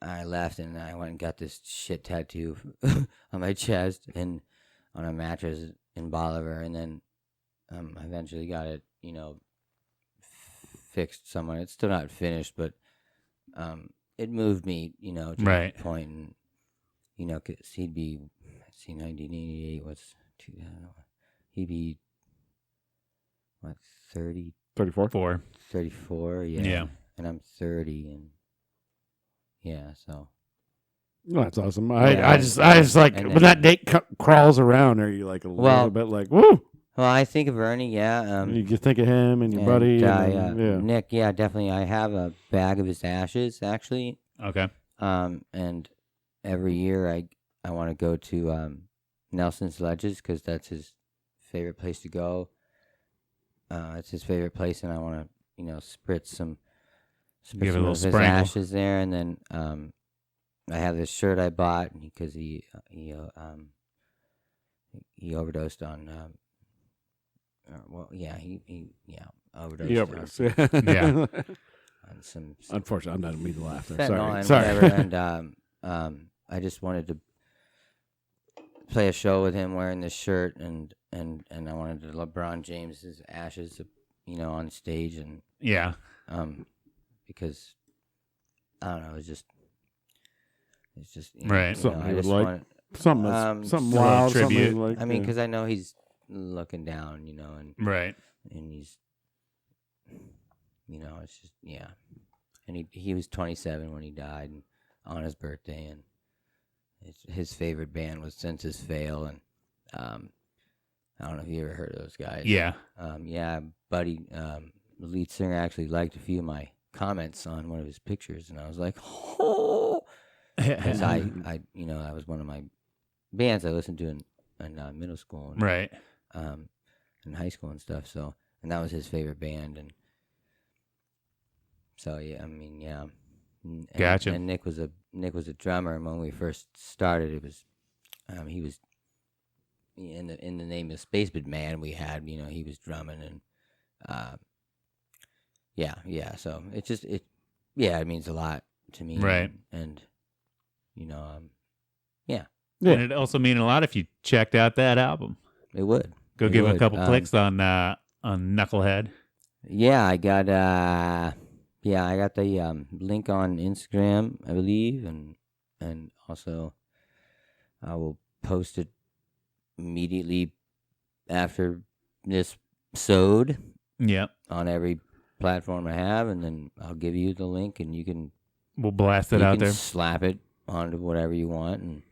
I left, and I went and got this shit tattoo on my chest and on a mattress in Bolivar, and then I eventually got it, fixed somewhere. It's still not finished, but it moved me, to Right. that point, and 'cause he'd be, 1988 was he'd be what 30, 34. 34, yeah. Yeah. And I'm 30, and yeah, so Well, that's awesome. Yeah, I just like and when that date crawls around, are you like a Well- little bit like woo? well, I think of Ernie, yeah. You just think of him and your And buddy. And yeah. Nick, yeah, definitely. I have a bag of his ashes, actually. Okay. And every year I want to go to Nelson's Ledges, because that's his favorite place to go. It's his favorite place, and I want to, spritz some Give it a some little of his sprangle. ashes there, and then I have this shirt I bought because he overdosed on. He overdosed. He on overdosed. Yeah. on some Unfortunately, I'm not me to laugh there. fentanyl Sorry. and whatever. And I just wanted to play a show with him wearing this shirt, and I wanted the LeBron James's ashes, on stage, and Yeah. because I don't know, it's just Right. Something I you would just like. wanted, Something that's something a little wild, tribute. something like. I mean, because I know he's looking down, Right. and he's, it's just, yeah. and he was 27 when he died, and on his birthday, and his favorite band was Senses Fail, and I don't know if you ever heard of those guys. Yeah. Yeah, buddy, the lead singer actually liked a few of my comments on one of his pictures, and I was like, oh, because I that was one of my bands I listened to in middle school, and, Right. in high school and stuff. So, and that was his favorite band, and so yeah, I mean, yeah. And, Gotcha. And Nick was a drummer, and when we first started, it was he was in the name of Spaceman Man. We had he was drumming, and yeah. So it means a lot to me, Right. And Yeah. And it also mean a lot if you checked out that album. it would Go It give would. a couple clicks on Knucklehead. Yeah, I got the link on Instagram, I believe, and also I will post it immediately after this episode Yep. on every platform I have, and then I'll give you the link, and you can We'll blast it out there. slap it onto whatever you want, and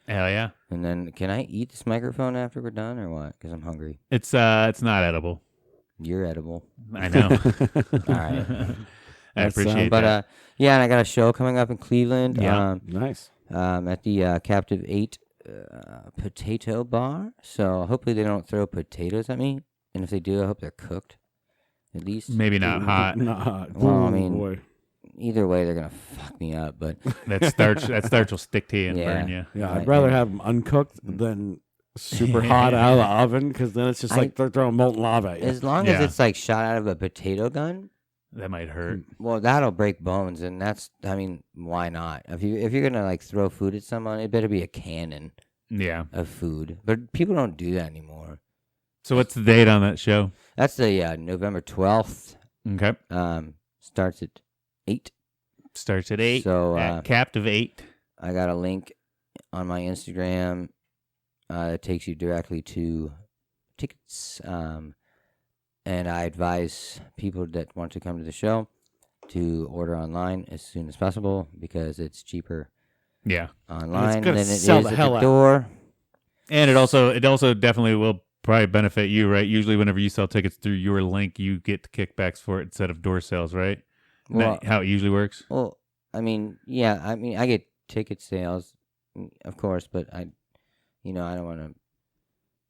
Hell yeah. can I eat this microphone after we're done or what? Because I'm hungry. It's not edible. You're edible. I know. All right. I appreciate But that. yeah, and I got a show coming up in Cleveland. Yeah. Nice. At the Captive 8 Potato Bar. So hopefully they don't throw potatoes at me, and if they do, I hope they're cooked. At least. Maybe not hot. Not hot. Well, I Ooh, mean, boy. Either way, they're gonna fuck me up. But That starch will stick to you and Yeah. burn you. Yeah, Right, I'd rather yeah. have them uncooked than super hot out of the oven, because then it's just like they're throwing molten lava at you. as long as Yeah. it's like shot out of a potato gun, That might hurt. well, that'll break bones, and why not? If you're gonna like throw food at someone, it better be a cannon Yeah. of food. But people don't do that anymore. So what's the date on that show? That's the November 12th. Okay. Starts at 8. Starts at 8. So at Captive 8. I got a link on my Instagram that takes you directly to tickets. And I advise people that want to come to the show to order online as soon as possible, because it's cheaper Yeah. online gonna than it is sell the at hell the out. door. And it also definitely will probably benefit you, right? Usually whenever you sell tickets through your link, you get kickbacks for it instead of door sales, right? Isn't Well, that how it usually works? well, yeah. I get ticket sales, of course, but I don't want to.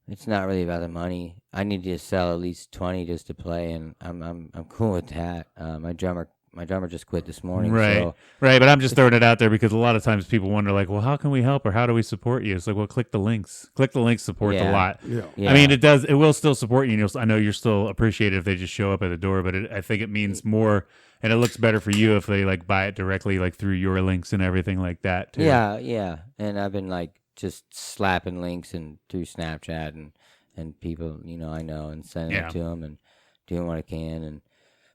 It's not really about the money. I need to sell at least 20 just to play, and I'm cool with that. My drummer just quit this morning. Right. So, Right, but I'm just throwing it out there because a lot of times people wonder, like, well, how can we help or how do we support you? It's like, well, click the links. Click the links supports a Yeah. lot. Yeah. yeah. I mean, it will still support you. And I know you're still appreciated if they just show up at the door, but I think it means more, and it looks better for you if they like buy it directly, like through your links and everything like that too. Yeah. And I've been like just slapping links and through Snapchat and people I know, and sending Yeah. it to them and doing what I can, and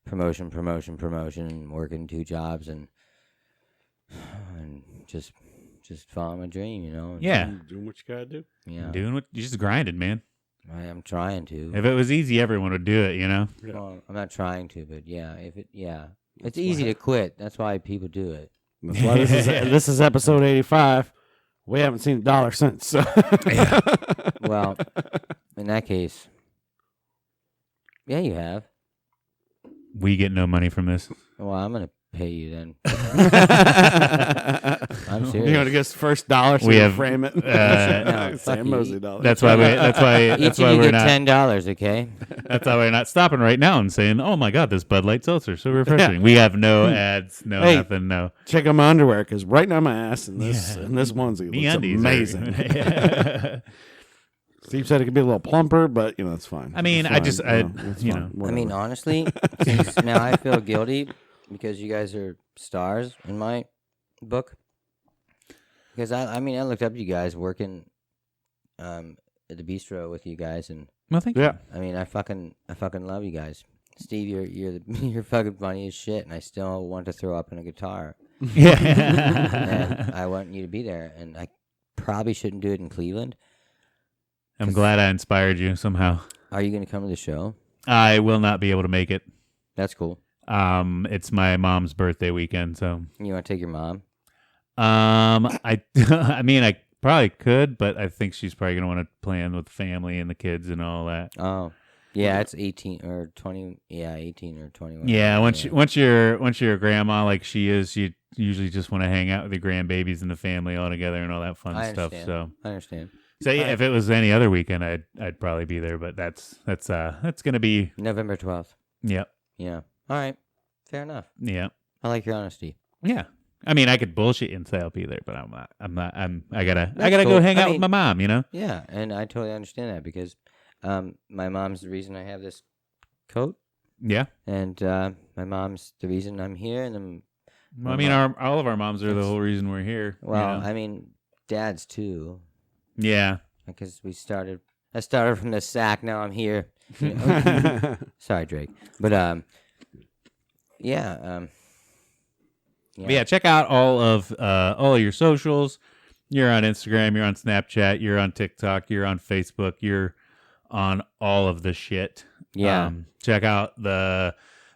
promotion, and working 2 jobs and just following my dream, and, Yeah. Doing what you gotta do. yeah. Doing what you just grinded, man. I am trying to. If it was easy, everyone would do it, Yeah. Well, I'm not trying to, but it's easy to quit. That's why people do it. That's why this is episode 85. We haven't seen $1 since. So. Well, in that case, yeah, you have. We get no money from this. Well, I'm gonna pay you then. I'm You're serious. gonna get us first $1 so We we have, frame it. No, fuck Sam you. Mosley $1. That's why Each of you we're get not. $10, okay? That's why we're not stopping right now and saying, "Oh my God, this Bud Light seltzer so refreshing." We have no ads, no Hey. nothing, no. Check out my underwear, because right now my ass in this onesie looks MeUndies amazing. are- Steve said it could be a little plumper, but it's fine. I mean, It's I fine. just- it's you fine. know. I mean, Whatever. honestly, since now I feel guilty because you guys are stars in my book. Because I looked up to you guys working at the bistro with you guys, and Well, thank you. Yeah. I mean, I fucking love you guys. Steve, you're fucking funny as shit, and I still want to throw up in a guitar. Yeah. And I want you to be there, and I probably shouldn't do it in Cleveland. I'm glad I inspired you somehow. Are you going to come to the show? I will not be able to make it. That's cool. It's my mom's birthday weekend, so You want to take your mom? I I mean I probably could, but I think she's probably gonna want to plan with the family and the kids and all that. Oh, yeah, it's 18 or 20. Yeah, 18 or 21. Yeah, once you're a grandma like she is, you usually just want to hang out with your grandbabies and the family all together and all that fun stuff. So I understand. So yeah, if it was any other weekend, I'd probably be there, but that's gonna be November 12th. Yep. Yeah. All right. Fair enough. Yeah. I like your honesty. Yeah. I mean, I could bullshit and say I'll be there, but I gotta cool. go hang out with my mom, you know? Yeah, and I totally understand that because my mom's the reason I have this coat. Yeah. And my mom's the reason I'm here, and then. Well, I mean, all of our moms are the whole reason we're here. Well, you know? I mean, Dad's too. Yeah. Because I started from the sack. Now I'm here. You know? Sorry, Drake. But yeah. But yeah, check out all of your socials. You're on Instagram. You're on Snapchat. You're on TikTok. You're on Facebook. You're on all of the shit. Yeah. Check out the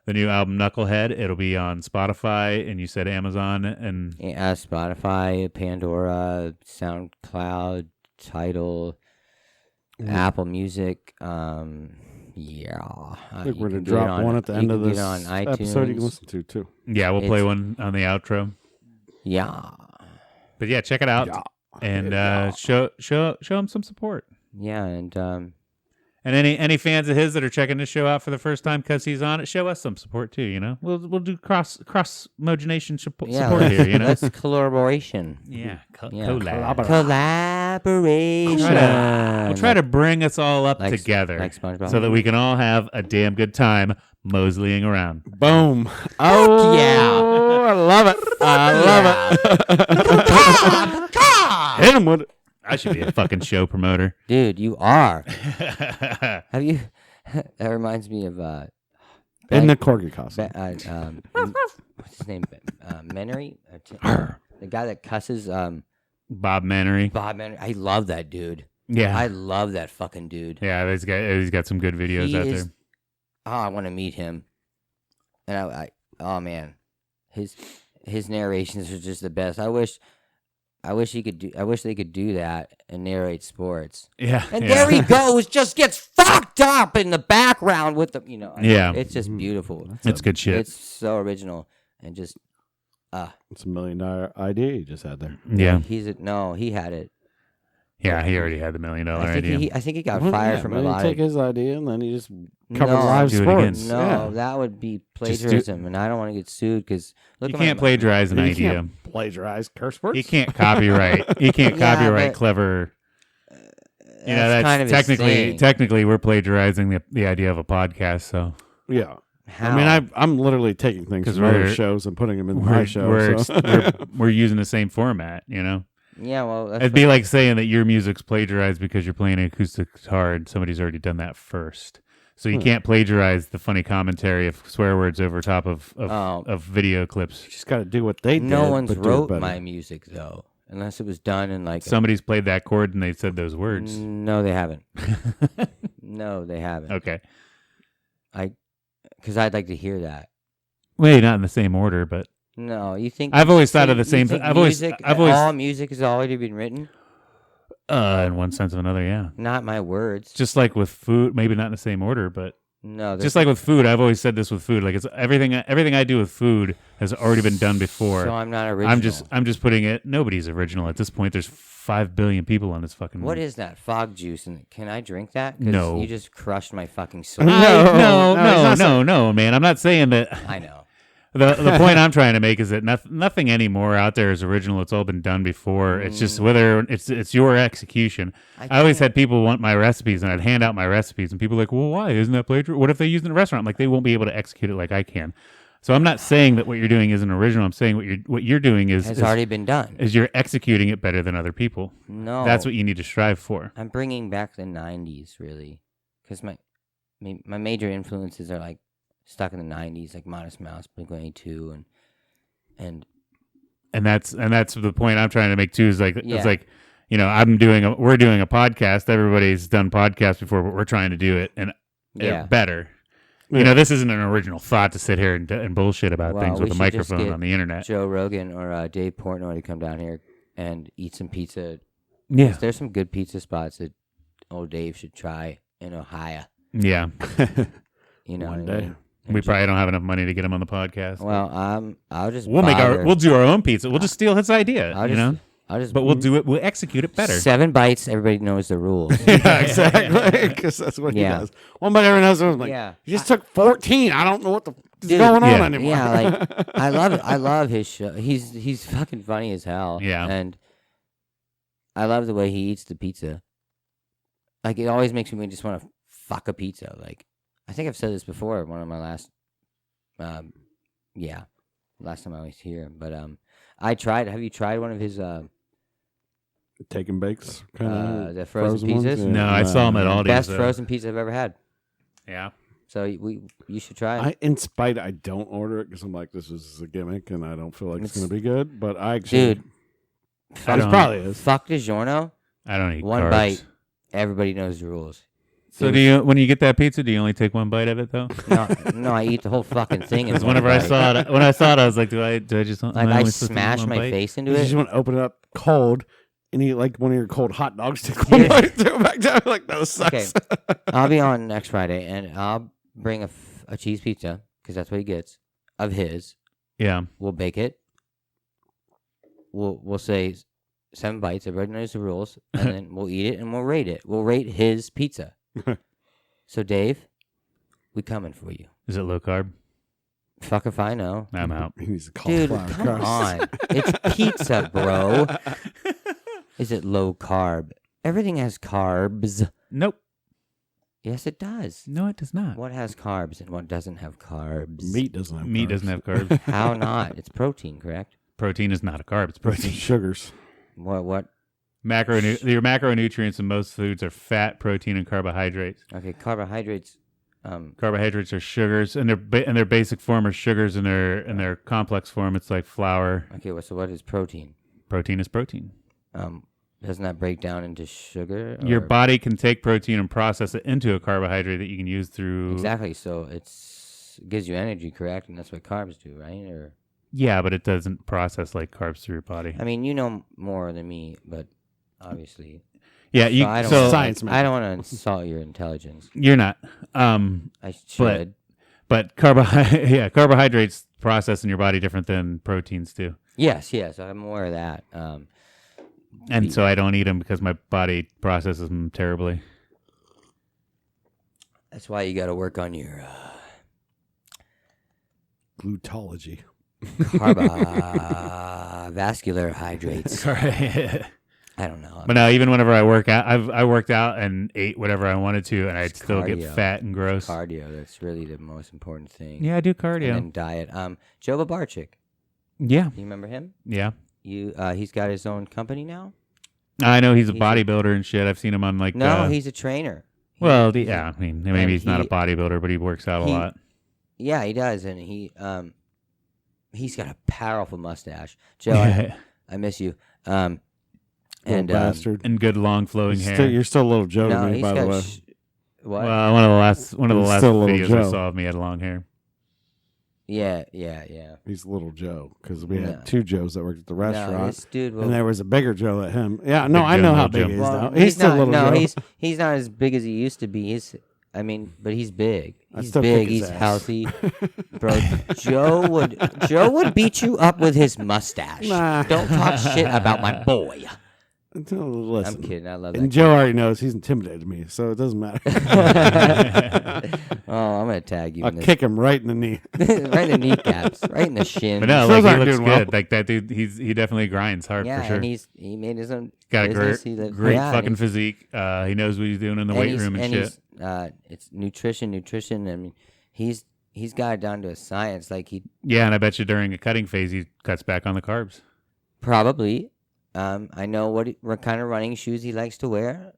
new album Knucklehead. It'll be on Spotify, and you said Amazon and Spotify, Pandora, SoundCloud, Tidal, Apple Music. Yeah, I think we're going to drop one at the end of this episode you can listen to, too. Yeah, we'll play one on the outro. Yeah. But yeah, check it out. Yeah. And show him some support. Yeah, and any fans of his that are checking this show out for the first time because he's on it, show us some support too. You know, we'll do cross mogination support here. You know, that's collaboration. Yeah, collaboration. We'll try to bring us all up together, like SpongeBob, so that we can all have a damn good time Mosleying around. Boom! Oh yeah, I love it. Hit him with it. I should be a fucking show promoter. Dude, you are. Have you? That reminds me of in the corgi costume. What's his name? Menery? The guy that cusses. Bob Menery. Bob Menery. I love that dude. Yeah, I love that fucking dude. Yeah, he's got some good videos out there. Oh, I want to meet him. And oh man, his narrations are just the best. I wish they could do that and narrate sports. Yeah. And there he goes, just gets fucked up in the background with the, Yeah. It's just beautiful. It's good shit. It's so original and just it's $1 million idea you just had there. Yeah. He had it. Yeah, he already had the $1 million idea. I think he got fired from a lot. Take his idea and then he just covered live sports. No, that would be plagiarism, and I don't want to get sued because you can't plagiarize an idea. Can't plagiarize curse words. You can't copyright. You can't copyright clever. That's kind of technically we're plagiarizing the idea of a podcast. So yeah. How? I mean, I'm literally taking things from other shows and putting them in my show. We're using the same format, you know. Yeah, well, it'd be like saying that your music's plagiarized because you're playing an acoustic guitar and somebody's already done that first. So you can't plagiarize the funny commentary of swear words over top of video clips. You just got to do what they did. No one's wrote my music though, unless it was done in like somebody's played that chord and they said those words. No, they haven't. No, they haven't. Okay. Because I'd like to hear that. Well, not in the same order, but. No, you think I've always thought of the same thing. I've always all music has already been written. In one sense or another, yeah. Not my words. Just like with food, maybe not in the same order, but no. Just like with food, I've always said this with food. Like it's everything I do with food has already been done before. So I'm not original. I'm just putting it. Nobody's original at this point. There's 5 billion people on this fucking. What is that fog juice? And can I drink that? No. You just crushed my fucking soul. No, man. I'm not saying that. I know. The point I'm trying to make is that nothing anymore out there is original. It's all been done before. It's just whether it's your execution. I always had people want my recipes, and I'd hand out my recipes, and people are like, well, why? Isn't that plagiarism? What if they use it in a restaurant? I'm like, they won't be able to execute it like I can. So I'm not saying that what you're doing isn't original. I'm saying what you're doing has already been done. Is you're executing it better than other people. No. That's what you need to strive for. I'm bringing back the 90s, really. Because my major influences are like stuck in the 90s, like Modest Mouse, Blink-182, and that's the point I'm trying to make too. Is like it's like, we're doing a podcast. Everybody's done podcasts before, but we're trying to do it and better. You know, this isn't an original thought to sit here and bullshit about things we with a should just microphone get on the internet. Joe Rogan or Dave Portnoy to come down here and eat some pizza. Yeah. There's some good pizza spots that old Dave should try in Ohio. Yeah. You know, One day. We probably don't have enough money to get him on the podcast. Well, I'll just we'll do our own pizza. We'll just steal his idea. But we'll execute it better. 7 bites. Everybody knows the rules. Yeah, exactly. Because that's what he does. One bite, everyone else was like, he just took 14. I don't know what the is going on anymore. Yeah, like I love it. I love his show. He's fucking funny as hell. Yeah, and I love the way he eats the pizza. Like it always makes me just want to fuck a pizza. Like I think I've said this before. One of my last time I was here. But I tried. Have you tried one of his take and bakes kind the frozen pizzas? Ones? No, I saw him at Aldi's. Best frozen pizza I've ever had. Yeah. So you should try it. I don't order it because I'm like, this is a gimmick and I don't feel like it's going to be good. But I actually, dude, it probably is. Fuck DiGiorno. I don't eat one carbs. bite. Everybody knows the rules. So when you get that pizza, do you only take one bite of it though? No, I eat the whole fucking thing. Because whenever I saw it, I was like, do I just like I smash my face into it? You just want to open it up cold and eat like one of your cold hot dogs. Take one bite, throw it back down. Like that sucks. Okay, I'll be on next Friday and I'll bring a cheese pizza because that's what he gets of his. Yeah, we'll bake it. We'll say 7 bites. Everybody knows the rules, and then we'll eat it and we'll rate it. We'll rate his pizza. So, Dave, we coming for you. Is it low carb? Fuck if I know. I'm out. Dude, come on. It's pizza, bro. Is it low carb? Everything has carbs. Nope. Yes, it does. No, it does not. What has carbs and what doesn't have carbs? Meat doesn't have carbs. Meat doesn't have carbs. How not? It's protein, correct? Protein is not a carb. It's protein. Sugars. What? Your macronutrients in most foods are fat, protein, and carbohydrates. Okay, carbohydrates. Carbohydrates are sugars, and their basic form are sugars, and their complex form it's like flour. Okay, so what is protein? Protein is protein. Doesn't that break down into sugar? Your body can take protein and process it into a carbohydrate that you can use through. Exactly. So it gives you energy, correct? And that's what carbs do, right? Or yeah, but it doesn't process like carbs through your body. I mean, you know more than me, but obviously. Yeah, science. I don't want to insult your intelligence. You're not. I should. But carbohydrates process in your body different than proteins do. Yes, I'm aware of that. And so I don't eat them because my body processes them terribly. That's why you got to work on your glutology, vascular hydrates. I don't know. But no, even whenever I work out, I worked out and ate whatever I wanted to, and I'd still get fat and gross. Cardio, that's really the most important thing. Yeah, I do cardio. And then diet. Joe Babarczyk. Yeah. Do you remember him? Yeah. He's got his own company now? I know he's a bodybuilder and shit. I've seen him on like... No, he's a trainer. Maybe he's not a bodybuilder, but he works out a lot. Yeah, he does, and he's got a powerful mustache. Joe, I miss you. And bastard. And good long flowing hair. You're still a little Joe to me, by the way. What? Well, one of the last videos I saw of me had long hair. Yeah. He's little Joe because we had 2 Joes that worked at the restaurant, this dude and there was a bigger Joe than him. Yeah, no, I know how big he is now. He's still little Joe. No, he's not as big as he used to be. But he's big. He's big. He's healthy, bro. Joe would beat you up with his mustache. Nah. Don't talk shit about my boy. Listen, I'm kidding. I love that. And Joe already knows he's intimidated me, so it doesn't matter. I'm gonna tag you. I'll kick him right in the knee, right in the kneecaps, right in the shin. But no, like, he looks good. Like that dude, he definitely grinds hard for sure. And he made his own. Got business. a great fucking physique. He knows what he's doing in the weight room and shit. It's nutrition. I mean, he's got it down to a science. Like Yeah, and I bet you during a cutting phase he cuts back on the carbs. Probably. I know what kind of running shoes he likes to wear.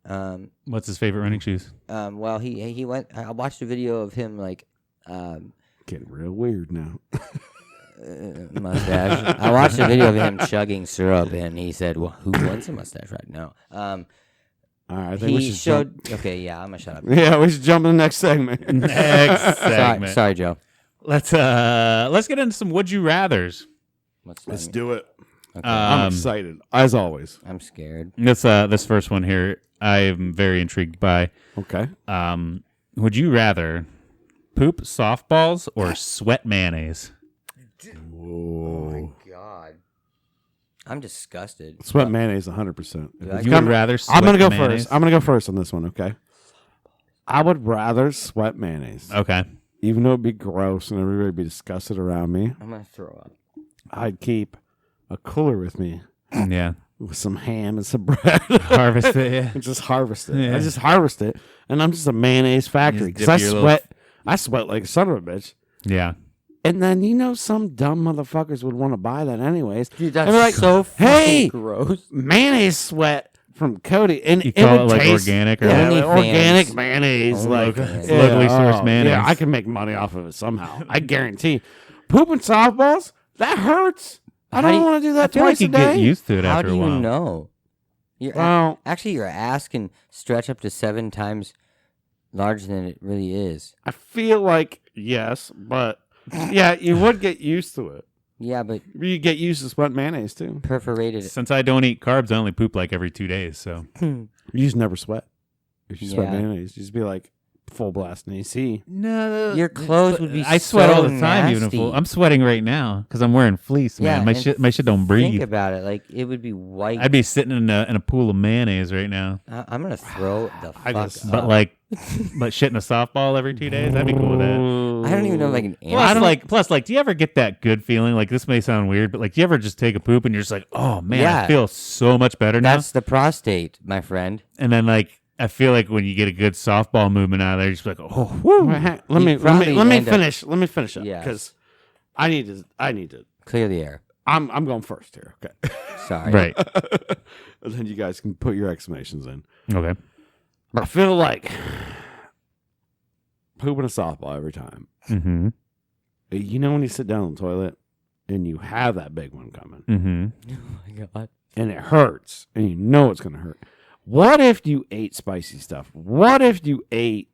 What's his favorite running shoes? Well, he went. I watched a video of him like. Getting real weird now. Mustache. I watched a video of him chugging syrup, and he said, "Well, who wants a mustache right now?" All right, I think we should showed. Okay, yeah, I'm gonna shut up. Yeah, we should jump to the next segment. Next segment. Sorry, Joe. Let's get into some would you rather's. Let's do it. Okay. I'm excited, as always. I'm scared. This first one here, I am very intrigued by. Okay. Would you rather poop softballs or sweat mayonnaise? Whoa. Oh my god. I'm disgusted. Sweat mayonnaise, 100%. You would rather sweat I'm gonna go mayonnaise? first. I'm gonna go first on this one. Okay. I would rather sweat mayonnaise, Okay. even though it'd be gross and everybody would be disgusted around me. I'm gonna throw up. I'd keep a cooler with me Yeah. with some ham and some bread. Harvest it. Yeah. And just harvest it. Yeah. I just harvest it, and I'm just a mayonnaise factory Just because dip your I sweat like a son of a bitch. Yeah. And then some dumb motherfuckers would want to buy that anyways. Dude, that's And they're like, so fucking hey, gross. mayonnaise sweat from Cody, and You it call would it like taste, organic or yeah, OnlyFans. like organic mayonnaise, like OnlyFans. Locally sourced mayonnaise. Yeah, I can make money off of it somehow. I guarantee. Pooping softballs, that hurts. I How do don't you- want to do I that feel like twice a you get day. used to it How after do a you while. know? Well, Actually, your ass can stretch up to 7 times larger than it really is. I feel like yes, but yeah, you would get used to it. Yeah, but You get used to sweat mayonnaise too. perforated. Since I don't eat carbs, I only poop like every 2 days. So You just never sweat. If you sweat Yeah. mayonnaise, you just be like full blast in AC. no, Your clothes would be I sweat all so the time, even nasty. I'm sweating right now because I'm wearing fleece, man. Yeah, my and shit don't Think breathe. about it. Like, it would be white. I'd be sitting in a pool of mayonnaise right now. I'm going to throw the fuck just- up. But shitting a softball every 2 days, I'd be cool with that. I don't even know like an Plus, do you ever get that good feeling? Like, this may sound weird, but like, do you ever just take a poop and you're just like, oh man, I Yeah. feel so much better now? That's the prostate, my friend. And then like, I feel like when you get a good softball movement out of there, you're just like, oh, woo. Let You me probably end up- finish. Let me finish up Yes. because I need to. Clear the air. I'm going first here. Okay. Sorry. Right. And then you guys can put your explanations in. Okay. I feel like pooping a softball every time. Mm-hmm. You know when you sit down on the toilet and you have that big one coming Mm-hmm. Oh my god. and it hurts and you know it's going to hurt. What if you ate spicy stuff? What if you ate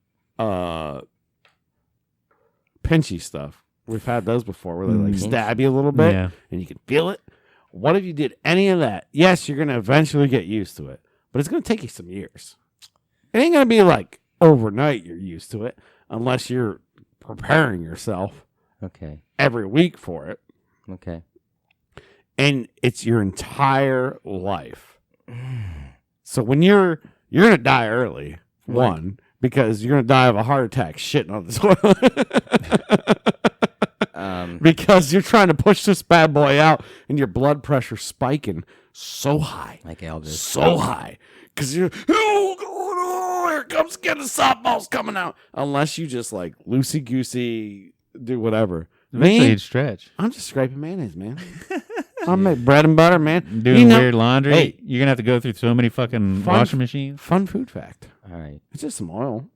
pinchy stuff? We've had those before where they like Mhm. stab you a little bit Yeah. and you can feel it. What if you did any of that? Yes, you're going to eventually get used to it, but it's going to take you some years. It ain't going to be like overnight you're used to it unless you're preparing yourself Okay. every week for it. Okay. And it's your entire life. So when you're going to die early, one, because you're going to die of a heart attack shitting on the toilet. Because you're trying to push this bad boy out and your blood pressure spiking so high. Like Elvis. So high. Because you're, oh, here comes getting the softballs coming out. Unless you just like loosey-goosey, do whatever. Eventually Me, you'd stretch. I'm just scraping mayonnaise, man. I'm make bread and butter, man. Doing You know- weird laundry. Hey. You're gonna have to go through so many fucking Fun- washing machines. Fun food fact. All right. It's just some oil.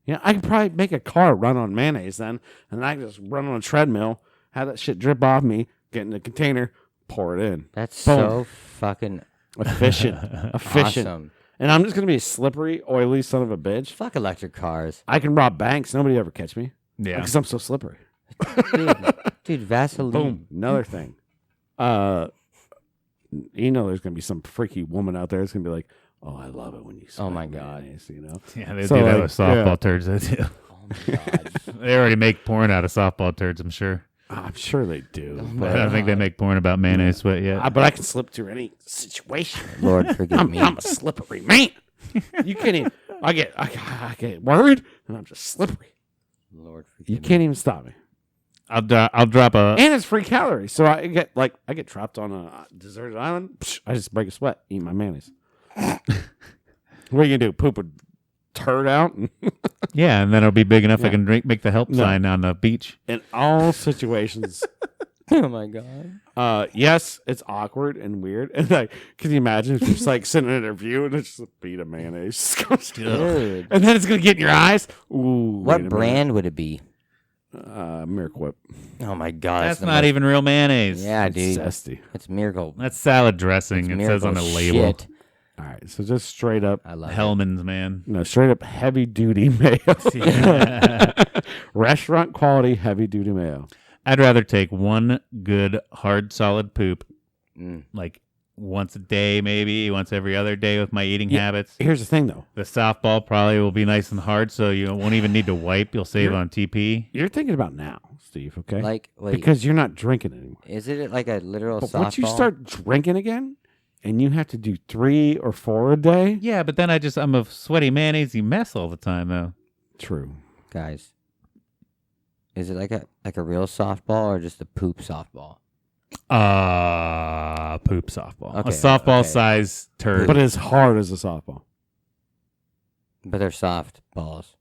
Yeah, I could probably make a car run on mayonnaise then, and I can just run on a treadmill, have that shit drip off me, get in the container, pour it in. That's Boom. so fucking Efficient. Efficient. awesome. And I'm just going to be a slippery, oily son of a bitch. Fuck electric cars. I can rob banks. Nobody ever catch me. Yeah. Because I'm so slippery. Dude, Vaseline. Boom. Another thing. You know there's going to be some freaky woman out there that's going to be like, oh, I love it when you Oh my sweat God. mayonnaise, you know? Yeah, they So, do that like, with softball yeah. turds. They do. Oh my god. They already make porn out of softball turds, I'm sure. I'm sure they do. But I don't think they make porn about mayonnaise sweat yet. But I can slip through any situation. Lord forgive me. I'm a slippery man. You can't even. I get worried, and I'm just slippery. Lord forgive You me. can't even stop me. I'll drop a. And it's free calories, so I get trapped on a deserted island. Psh, I just break a sweat, eat my mayonnaise. What are you gonna do? Poop a turd out? Yeah, and then it'll be big enough I Yeah. can make the help No. sign on the beach. In all situations, Oh my god. yes, it's awkward and weird. And like, can you imagine if you're just like sitting in an interview and it's just a bead of mayonnaise, Dude. and then it's gonna get in your eyes? Ooh, What wait a brand would it be? minute. Miracle Whip. Oh my god. That's the not most- even real mayonnaise. Yeah, It's dude. zesty. It's miracle. That's salad dressing. It's It says on the miracle label. shit. All right, so just straight up, I love Hellman's, man. no, straight up heavy duty mayo. Restaurant quality heavy duty mayo. I'd rather take one good, hard, solid poop, it. like once a day, maybe once every other day with my eating habits. Here's the thing, though. The softball probably will be nice and hard, so you won't even need to wipe. You'll save on TP. You're thinking about now, Steve, okay? Like, wait, because you're not drinking anymore. is it like a literal But softball? once you start drinking again, and you have to do 3 or 4 a day. Yeah, but then I'm a sweaty mayonnaisey mess all the time, though. True. Guys, is it like a real softball or just a poop softball? Poop softball. Okay, A softball okay. size turd. But as hard as a softball. But they're soft balls.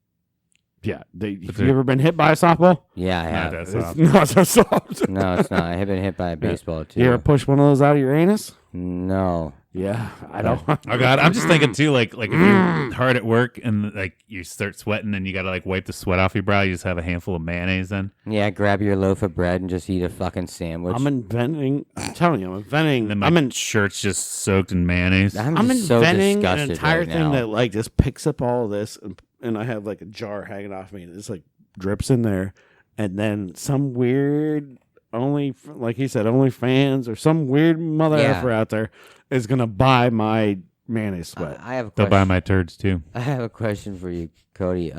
Yeah. Have they're- you ever been hit by a softball? Yeah, I Not have. that It's soft. not so soft. No, it's not. I have been hit by a baseball too. You ever push one of those out of your anus? No. Yeah, I don't. Oh God, I'm just thinking too, like if you're hard at work and like you start sweating and you gotta like wipe the sweat off your brow, you just have a handful of mayonnaise then. Yeah, grab your loaf of bread and just eat a fucking sandwich. I'm telling you, I'm inventing. And then my shirt's just soaked in mayonnaise. I'm I'm just so inventing an disgusted entire right thing now. that like just picks up all of this, and I have like a jar hanging off me, and it's like drips in there, and then some weird like he said, OnlyFans or some weird mother Yeah. effer out there is gonna buy my mayonnaise sweat. I have a They'll question. buy my turds too. I have a question for you, Cody.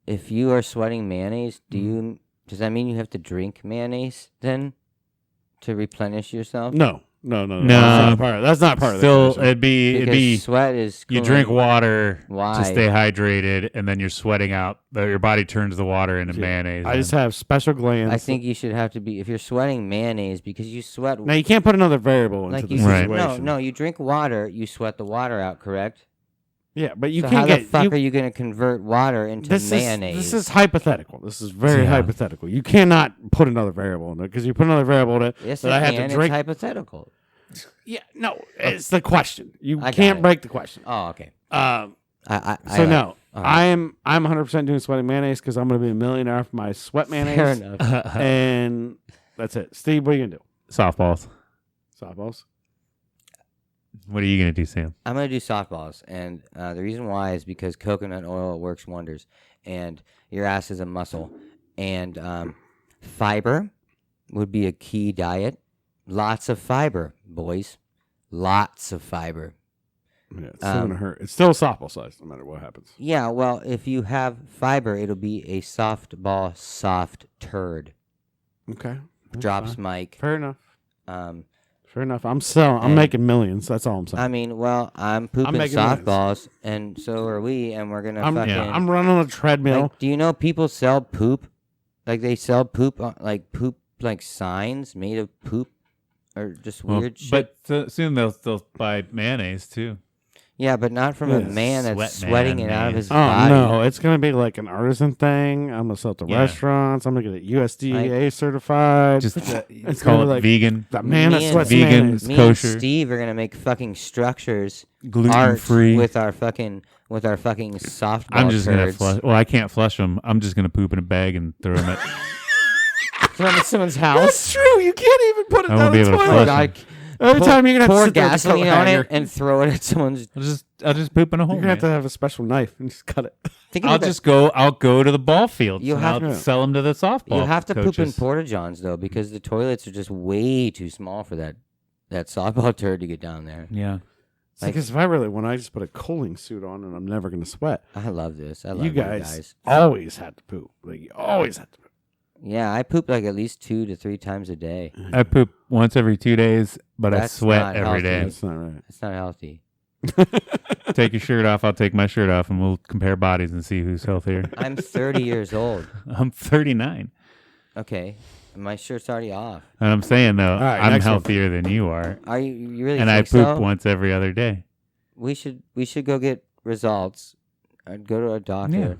If you are sweating mayonnaise, does that mean you have to drink mayonnaise then to replenish yourself? No. No. That's not part of Still, the it'd Because be sweat is. you cooling- drink water Why? to stay hydrated, and then you're sweating out. Your body turns the water into mayonnaise. I just have special glands. I think you should have to be if you're sweating mayonnaise because you sweat. now you can't put another variable into like the you Right. situation. No, you drink water, you sweat the water out, correct? Yeah, but you so can't how get. the fuck are you going to convert water into mayonnaise? This is hypothetical. This is very Yeah. hypothetical. You cannot put another variable in there because you put another variable in it yes, that it I have can. to drink. It's hypothetical. Yeah, no, it's the question. You I got can't it. break the question. Oh, okay. No, I'm 100% doing sweating mayonnaise because I'm going to be a millionaire off my sweat Fair mayonnaise, enough. and that's it. Steve, what are you gonna do? softballs. Softballs. What are you gonna do, Sam? I'm going to do softballs, and the reason why is because coconut oil works wonders, and your ass is a muscle, and fiber would be a key diet. Lots of fiber, boys. Lots of fiber. Yeah, it's still gonna hurt. It's still softball size, no matter what happens. Yeah, well, if you have fiber, it'll be a softball soft turd. Okay. that's Drops fine. Mike. Fair enough. Fair enough. I'm selling. I'm And- making millions. That's all I'm saying. I mean, well, I'm pooping making millions. softballs, and so are we, and we're gonna I'm, fucking. I'm running on a treadmill. Like, do you know people sell poop? Like they sell poop, like poop, like signs made of poop, or just weird shit. But soon they'll buy mayonnaise too. Yeah, but not from a Yes. man that's Sweat sweating man, it out of man. his Oh body. no, it's gonna be like an artisan thing. I'm gonna sell it to Yeah. restaurants. I'm gonna get it USDA certified. Just it's call gonna it be like vegan, that man that Me and- sweats Vegan. mayonnaise. Me kosher. and Steve are gonna make fucking structures, gluten art free. with our fucking softball. I'm just gonna turds. flush. Well, I can't flush them. I'm just gonna poop in a bag and throw them at. Throw them at someone's That's house. true. You can't even put it I down won't the be able to toilet. flush Like, Every time you're gonna have pour to sit there with the gasoline coat on hanger. it and throw it at someone's. I'll just poop in a hole. You're gonna have to man. have a special knife and just cut it. Think I'll about just go. I'll go to the ball field. You and have I'll to- sell them to the softball. You have to poop in coaches. porta johns though, because the toilets are just way too small for that softball turd to get down there. Yeah. Because if I really want, I just put a cooling suit on and I'm never gonna sweat. I love this. I love You you guys always had to poop. Like you always had to poop. Yeah, I poop like at least 2 to 3 times a day. I poop once every 2 days, but I That's sweat not every healthy. day. That's not right. It's not healthy. Take your shirt off. I'll take my shirt off, and we'll compare bodies and see who's healthier. I'm 30 years old. I'm 39, Okay, my shirt's already off. and I'm saying though, right, I'm next one. healthier than you are, Are you really? and I think poop so? once every other day. We should go get results. I'd go to a doctor. Yeah.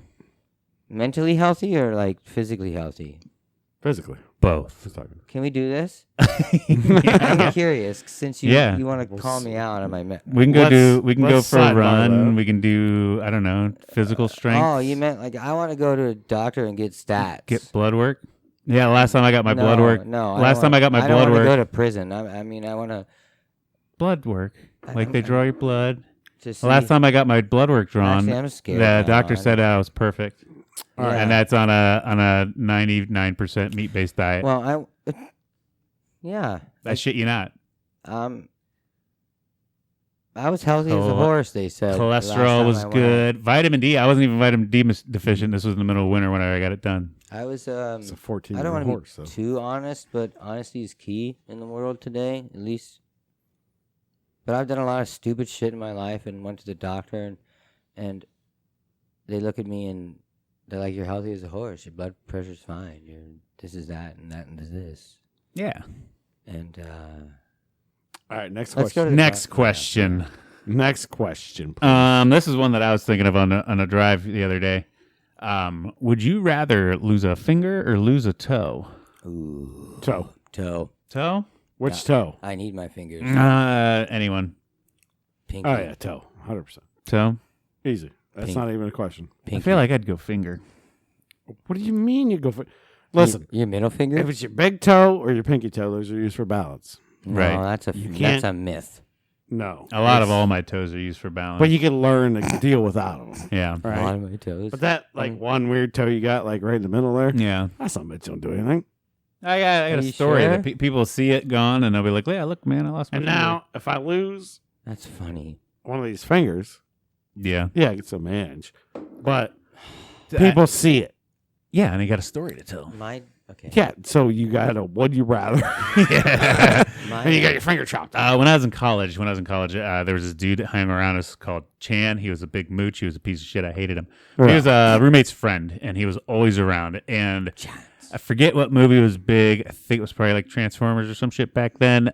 Mentally healthy or like physically healthy? Physically. Both. Just talking. Can we do this? Yeah. I'm curious since you Yeah. you want to call me out on my. We can go Let's go for a sidebar run. that. We can do I don't know physical strength. Oh, you meant like I want to go to a doctor and get stats. Get blood work. Yeah, last time I got my blood work. No, Last time I got my I blood don't work. go to prison. I mean, I want to. Blood work. like they draw your blood. Just The last time I got my blood work drawn, Actually, I'm scared the now. doctor said I was perfect. Yeah. And that's on a 99% meat based diet. Well, yeah. That shit you not. I was healthy as a horse, they said. Cholesterol was good. Vitamin D. I wasn't even vitamin D deficient. This was in the middle of winter when I got it done. I was. It's a 14 I don't want horse, to be so. too honest, but honesty is key in the world today, at least. But I've done a lot of stupid shit in my life and went to the doctor, and they look at me and they're like, "You're healthy as a horse. Your blood pressure's fine. You're this is that and that and this." Yeah. And All right, next let's go question. to the Next question. Next question. Please. This is one that I was thinking of on a drive the other day. Would you rather lose a finger or lose a toe? Ooh, Toe. Toe? Which toe? I need my fingers. Anyone. Pinky. Oh, yeah, toe. 100%. Toe? Easy. That's Pink. not even a question. Pinky. I feel like I'd go finger. What do you mean you go for... Listen, Your middle finger? if it's your big toe or your pinky toe, those are used for balance. No, Right. that's You that's can't- a myth. No. A lot of all my toes are used for balance. But you can learn to deal without them. Yeah. Right? A lot of my toes. But that, one weird toe you got, right in the middle there, Yeah. that's not much don't do anything. I got Are a you story sure? that people see it gone and they'll be like, yeah, look, man, I lost my And finger." now, if I lose That's funny. one of these fingers, Yeah. yeah, it's a mange. But people see it. Yeah, and he got a story to tell. Okay. Yeah, so you got a would you rather. And you got your finger chopped off. When I was in college, there was this dude that hung around us called Chan. He was a big mooch. He was a piece of shit. I hated him. He was a roommate's friend, and he was always around. And I forget what movie was big. I think it was probably like Transformers or some shit back then.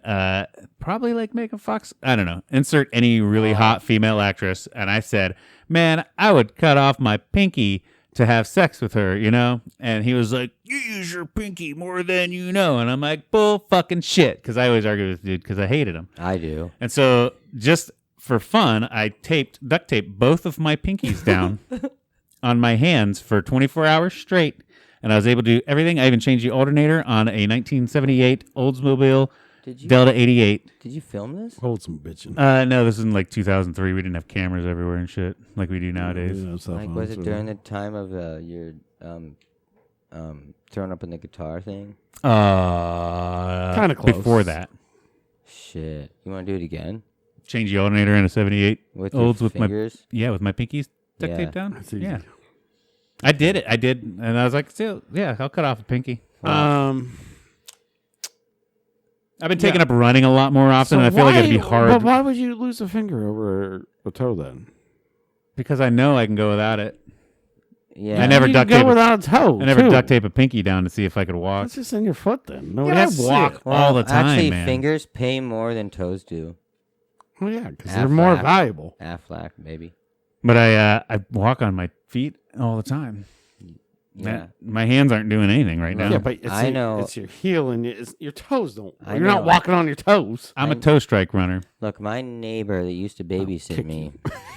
Probably like Megan Fox. I don't know. Insert any really hot female actress. And I said, man, I would cut off my pinky to have sex with her, you know? And he was like, you use your pinky more than you know. And I'm like, bull fucking shit. Because I always argue with the dude because I hated him. I do. And so just for fun, I duct taped both of my pinkies down on my hands for 24 hours straight. And I was able to do everything. I even changed the alternator on a 1978 Oldsmobile Delta 88. Did you film this? Hold some bitching. No, this is in like 2003. We didn't have cameras everywhere and shit like we do nowadays. Like, was it during the time of your throwing up in the guitar thing? Kind of close. Before that. Shit. You want to do it again? Change the alternator in a 78 With Olds your with fingers? with my pinkies duct Yeah. taped down. That's easy. Yeah. I did it. And I was like, still, yeah, I'll cut off a pinky. I've been taking up running a lot more often, and I feel like it'd be hard. But why would you lose a finger over a toe then? Because I know I can go without it. Yeah. I never you duct can tape. go without a toe. I never too. duct tape a pinky down to see if I could walk. It's just in your foot then. No, Yeah, I walk all the time, actually, man. fingers pay more than toes do. Well, yeah, because they're more Aflac. valuable. Aflac, maybe. But I walk on my feet all the time. Yeah. My hands aren't doing anything right now. Yeah, but it's I know. It's your heel and your toes don't. I You're not know. walking on your toes. I'm a toe strike runner. Look, my neighbor that used to babysit kick me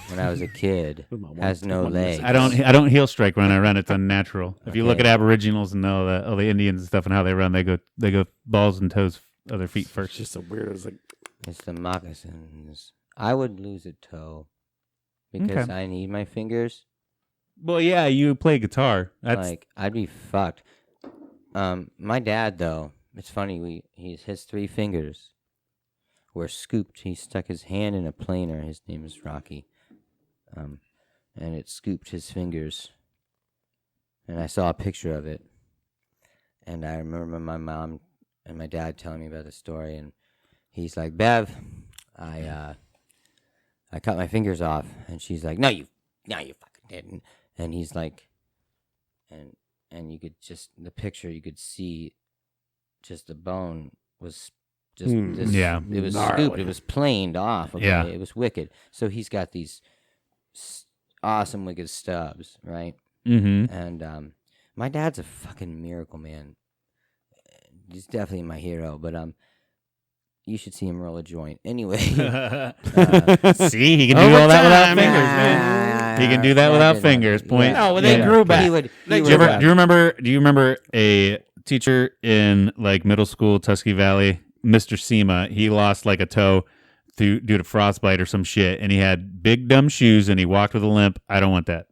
when I was a kid With my one- has no one legs. I don't heel strike when I run. It's unnatural. If you look at Okay. Aboriginals and all the Indians and stuff and how they run, they go balls and toes of their feet It's first. just a weird. It's like It's the moccasins. I would lose a toe because Okay. I need my fingers. Well, yeah, you play guitar. That's Like, I'd be fucked. My dad, though, it's funny. His 3 fingers were scooped. He stuck his hand in a planer. His name is Rocky. And it scooped his fingers. And I saw a picture of it. And I remember my mom and my dad telling me about the story. And he's like, Bev, I cut my fingers off. And she's like, no, you fucking didn't. And he's like, and you could just, the picture, you could see just the bone was just this. Yeah. It was Gnarly. scooped. It was planed off. Okay? Yeah. It was wicked. So he's got these awesome wicked stubs, right? mm-hmm. And my dad's a fucking miracle, man. He's definitely my hero, but you should see him roll a joint. Anyway. See, he can do all that without fingers, man. He can do that without fingers. Point. No, well, they grew back. He would, They he grew would- back. Do you remember a teacher in like middle school, Tusky Valley, Mr. Sema? He lost like a toe due to frostbite or some shit, and he had big dumb shoes and he walked with a limp. I don't want that.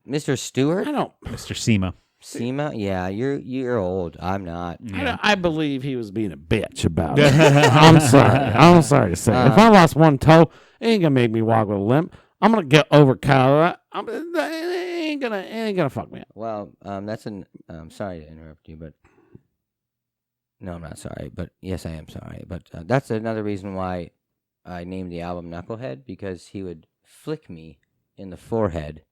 Mr. Stewart? I don't. Mr. Sema. Sema? Yeah, you're old. I'm not. Yeah. I believe he was being a bitch about it. I'm sorry. I'm sorry to say. If I lost one toe, it ain't gonna make me walk with a limp. I'm gonna get over Colorado. It ain't gonna fuck me up. Well, I'm sorry to interrupt you, but no, I'm not sorry. But yes, I am sorry. But that's another reason why I named the album Knucklehead, because he would flick me in the forehead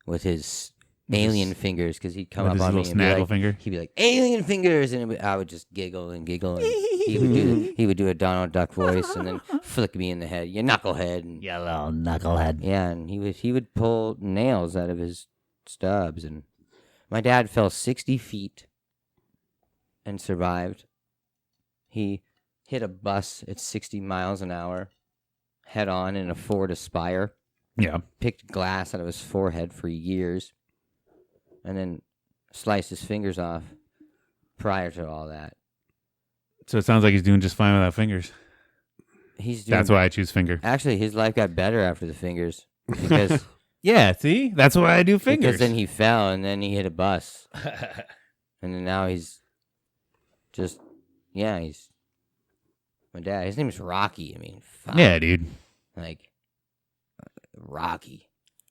with his alien fingers, because he'd come up on me and be like, finger. he'd be like, alien fingers, and I would just giggle and giggle, and he would do a Donald Duck voice and then flick me in the head, you knucklehead, and You little knucklehead. yeah, and he would pull nails out of his stubs, and my dad fell 60 feet and survived. He hit a bus at 60 miles an hour head on in a Ford Aspire, Yeah. picked glass out of his forehead for years, and then sliced his fingers off prior to all that. So it sounds like he's doing just fine without fingers. That's why I choose finger. Actually, his life got better after the fingers, because Yeah, see? That's why I do fingers. because then he fell and then he hit a bus, and then now he's just he's my dad. His name is Rocky. I mean, fuck. Yeah, dude. Like Rocky.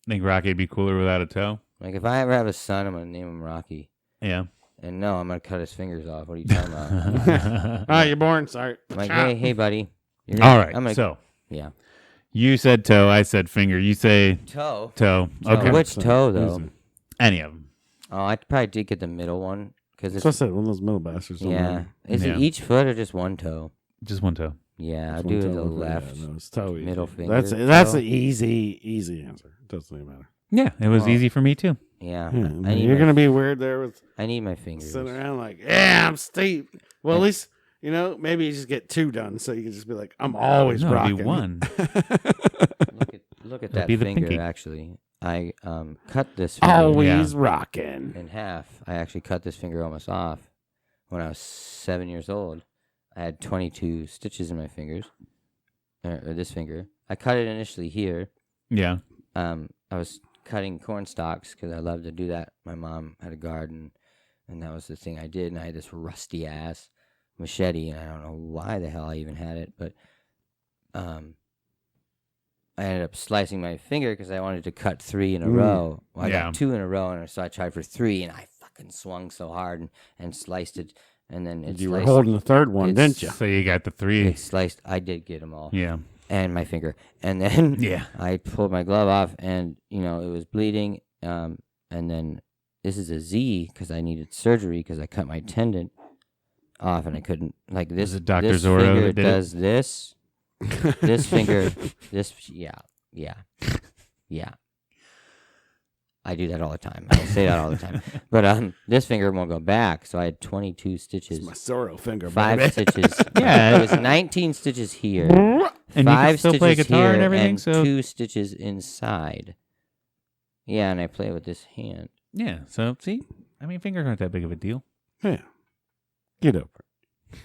Think Rocky'd be cooler without a toe? Like if I ever have a son, I'm gonna name him Rocky. Yeah. And no, I'm gonna cut his fingers off. What are you talking about? Ah, you're born. Sorry. I'm like, hey, buddy. All right. I'm gonna, So yeah. you said toe. I said finger. You say Toe. toe. Okay. Which toe though? Any of them. Oh, I probably did get the middle one because So I it's said one of those middle bastards. yeah. Is Yeah. it each foot or just one toe? Just one toe. Yeah, I do the left. Yeah, no, it's toe. middle easy. finger, That's toe. an easy answer. It doesn't even matter. Yeah, it was Well, easy for me too. Yeah, Yeah, I need you're my, gonna be weird there with I need my fingers. sitting around like, yeah, I'm Steve. Well, at least maybe you just get two done, so you can just be like, I'm always No, it'd rocking. be one. Look at That'd that be the finger. pinky. Actually, I cut this finger Always rocking. in half. I actually cut this finger almost off when I was 7 years old. I had 22 stitches in my fingers, or this finger. I cut it initially here. Yeah. I was cutting corn stalks because I loved to do that. My mom had a garden, and that was the thing I did. And I had this rusty ass machete, and I don't know why the hell I even had it, but I ended up slicing my finger because I wanted to cut 3 in a row. Well, I got 2 in a row, and so I tried for 3, and I fucking swung so hard and sliced it, and then it You were sliced. holding the third one, It's- didn't you? So you got the 3. It sliced. I did get them all. Yeah. And my finger, and then Yeah. I pulled my glove off, and it was bleeding. And then this is a Z because I needed surgery because I cut my tendon off, and I couldn't like this. it Dr. This Zorro finger that did it? does this. This finger, yeah. I do that all the time. I say that all the time. But this finger won't go back, so I had 22 stitches. My Zorro finger, 5 baby. stitches. Yeah. It was 19 stitches here. And you 5 can still stitches play guitar here and everything, so 2 stitches inside. Yeah, and I play with this hand. yeah. So see, I mean, fingers aren't that big of a deal. Yeah. Get over it.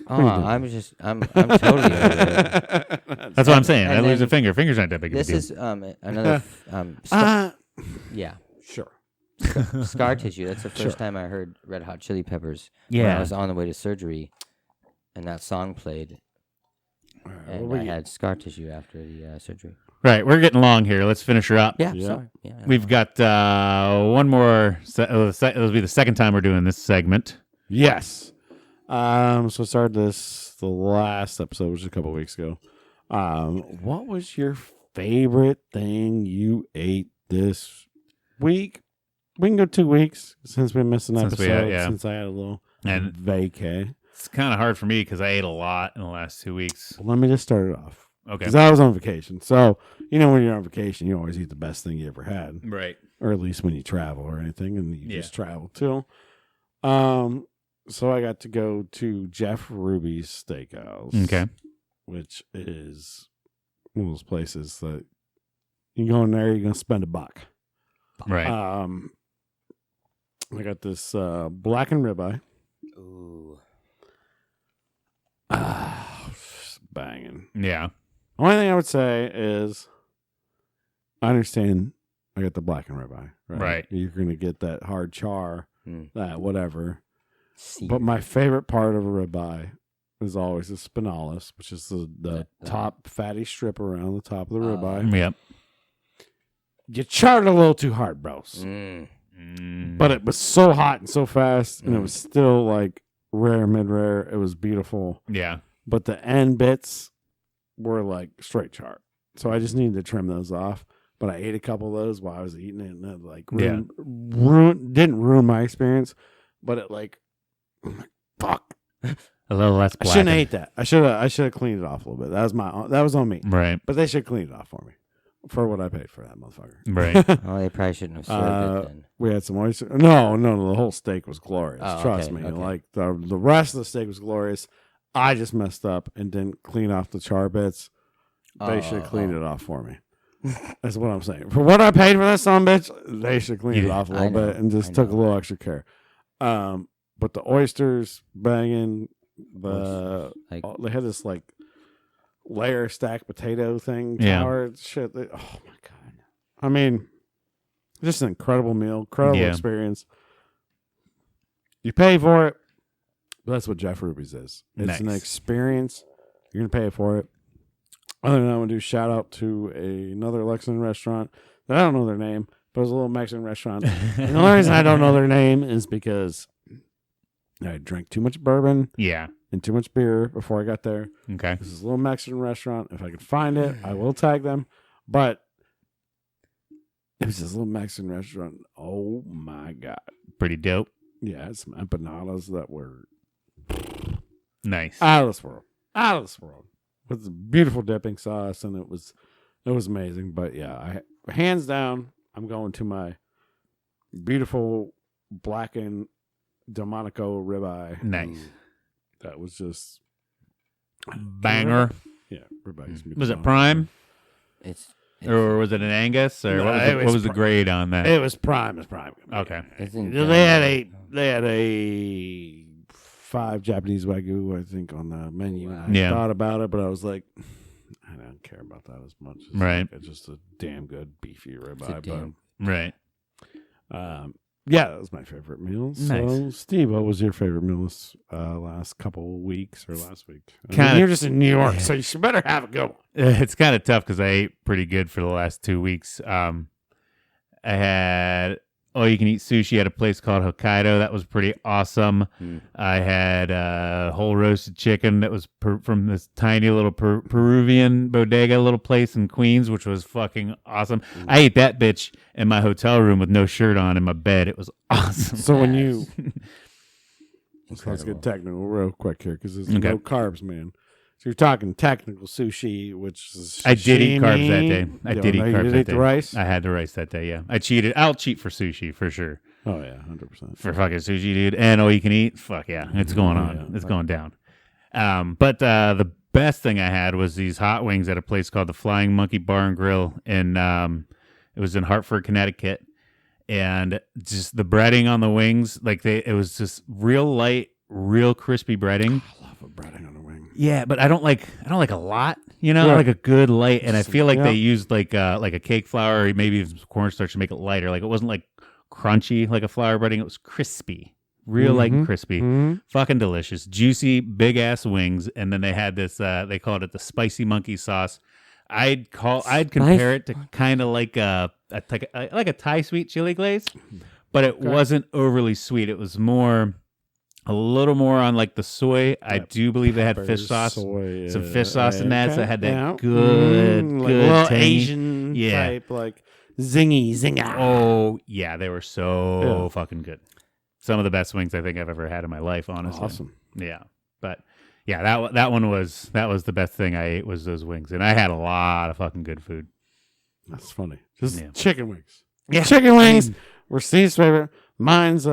Oh, you doing? I'm totally over it. That's what I'm saying. and I lose then a finger. Fingers aren't that big of a This deal. is another yeah, Sure. scar tissue. That's the first time I heard Red Hot Chili Peppers. When Yeah. I was on the way to surgery, and that song played, and I had scar tissue after the surgery. Right. We're getting long here. Let's finish her up. Yeah, Yeah. sorry. Yeah, We've got one more. It'll be the second time we're doing this segment. Yes. So I started the last episode, which was a couple weeks ago. What was your favorite thing you ate this week? We can go 2 weeks since we missed an Since episode. Since I had a little And vacay. it's kind of hard for me because I ate a lot in the last 2 weeks. Well, let me just start it off. Okay. Because I was on vacation. So, when you're on vacation, you always eat the best thing you ever had. Right. Or at least when you travel or anything, and you Yeah. just travel too. So I got to go to Jeff Ruby's Steakhouse. Okay. Which is one of those places that you go in there, you're going to spend $1. Right. I got this blackened ribeye. Ooh. Banging. Yeah. Only thing I would say is, I understand. I get the blackened ribeye, Right. You're gonna get that hard char, that whatever. See. But my favorite part of a ribeye is always the spinalis, which is the top fatty strip around the top of the ribeye. Yep. You charred a little too hard, bros. But it was so hot and so fast, and it was still like rare, mid-rare. It was beautiful. Yeah. But the end bits were like straight char. So I just needed to trim those off. But I ate a couple of those while I was eating it, and it like didn't ruin my experience, but it like, fuck. A little less I shouldn't have ate that. I should have cleaned it off a little bit. That was on me. Right. But they should clean it off for me. For what I paid for that motherfucker. Right. Oh, they probably shouldn't have served it then. We had some oyster. No, the whole steak was glorious. Oh, Trust okay, me. okay. Like the rest of the steak was glorious. I just messed up and didn't clean off the char bits. They should clean it off for me. That's what I'm saying. For what I paid for that son bitch, they should clean it off a little bit and just took a little extra care. But the oysters banging, they had this like layer stacked potato thing. Tower, shit. Oh my god. I mean, just an incredible meal, incredible experience. You pay for it, but that's what Jeff Ruby's is. It's an experience. You're gonna pay for it. Other than that, I want to do a shout out to another Lexington restaurant that I don't know their name, but it was a little Mexican restaurant. And the only reason I don't know their name is because I drank too much bourbon and too much beer before I got there. Okay. This is a little Mexican restaurant. If I can find it, I will tag them. But it was this little Mexican restaurant. Oh, my God. Pretty dope. Yeah, it's some empanadas that were nice. Out of this world. Out of this world. With the beautiful dipping sauce, and it was amazing. But yeah, hands down, I'm going to my beautiful blackened Delmonico ribeye. Nice. That was just banger. Yeah, ribeye. Was it prime? It's or was it an Angus? Or No, what was the grade on that? It was prime. It's prime. Okay. They had a 5 Japanese Wagyu, I think, on the menu. I thought about it, but I was like, I don't care about that as much. It's just a damn good beefy ribeye. Right. Yeah, that was my favorite meal. Nice. So, Steve, what was your favorite meal this last couple of weeks or last week? Kinda, you're just in New York, so you should better have a good one. It's kind of tough because I ate pretty good for the last 2 weeks. I had all-you-can-eat sushi at a place called Hokkaido. That was pretty awesome. I had whole roasted chicken that was from this tiny little Peruvian bodega little place in Queens, which was fucking awesome. I ate that bitch in my hotel room with no shirt on in my bed. It was awesome. So when you... Let's get technical real quick here because there's no carbs, man. So you're talking technical sushi, which is I did eat carbs that day. I did eat carbs that day. The rice? I had the rice that day, yeah. I cheated. I'll cheat for sushi, for sure. Oh, yeah, 100%. For fucking sushi, dude. And all you can eat, fuck yeah. It's going on. Yeah, it's going down. But the best thing I had was these hot wings at a place called the Flying Monkey Bar and Grill. And it was in Hartford, Connecticut. And just the breading on the wings, it was just real light, real crispy breading. I love a breading on a wing. Yeah, but I don't like a lot, like a good light. And I feel like they used like a cake flour or maybe even some cornstarch to make it lighter. Like it wasn't like crunchy like a flour breading. It was crispy, real light and crispy, fucking delicious, juicy, big ass wings. And then they had this, they called it the spicy monkey sauce. I'd compare it to kind of like a Thai sweet chili glaze, but it wasn't overly sweet. It was a little more on like the soy. I do believe they had fish sauce, some fish sauce in that. So it had that good little tangy, Asian type, like zinga. Oh yeah, they were so fucking good. Some of the best wings I think I've ever had in my life, honestly. Awesome. Yeah, but yeah, that was the best thing I ate was those wings, and I had a lot of fucking good food. That's funny. Just chicken wings. Yeah, chicken wings were Steve's favorite. Mine's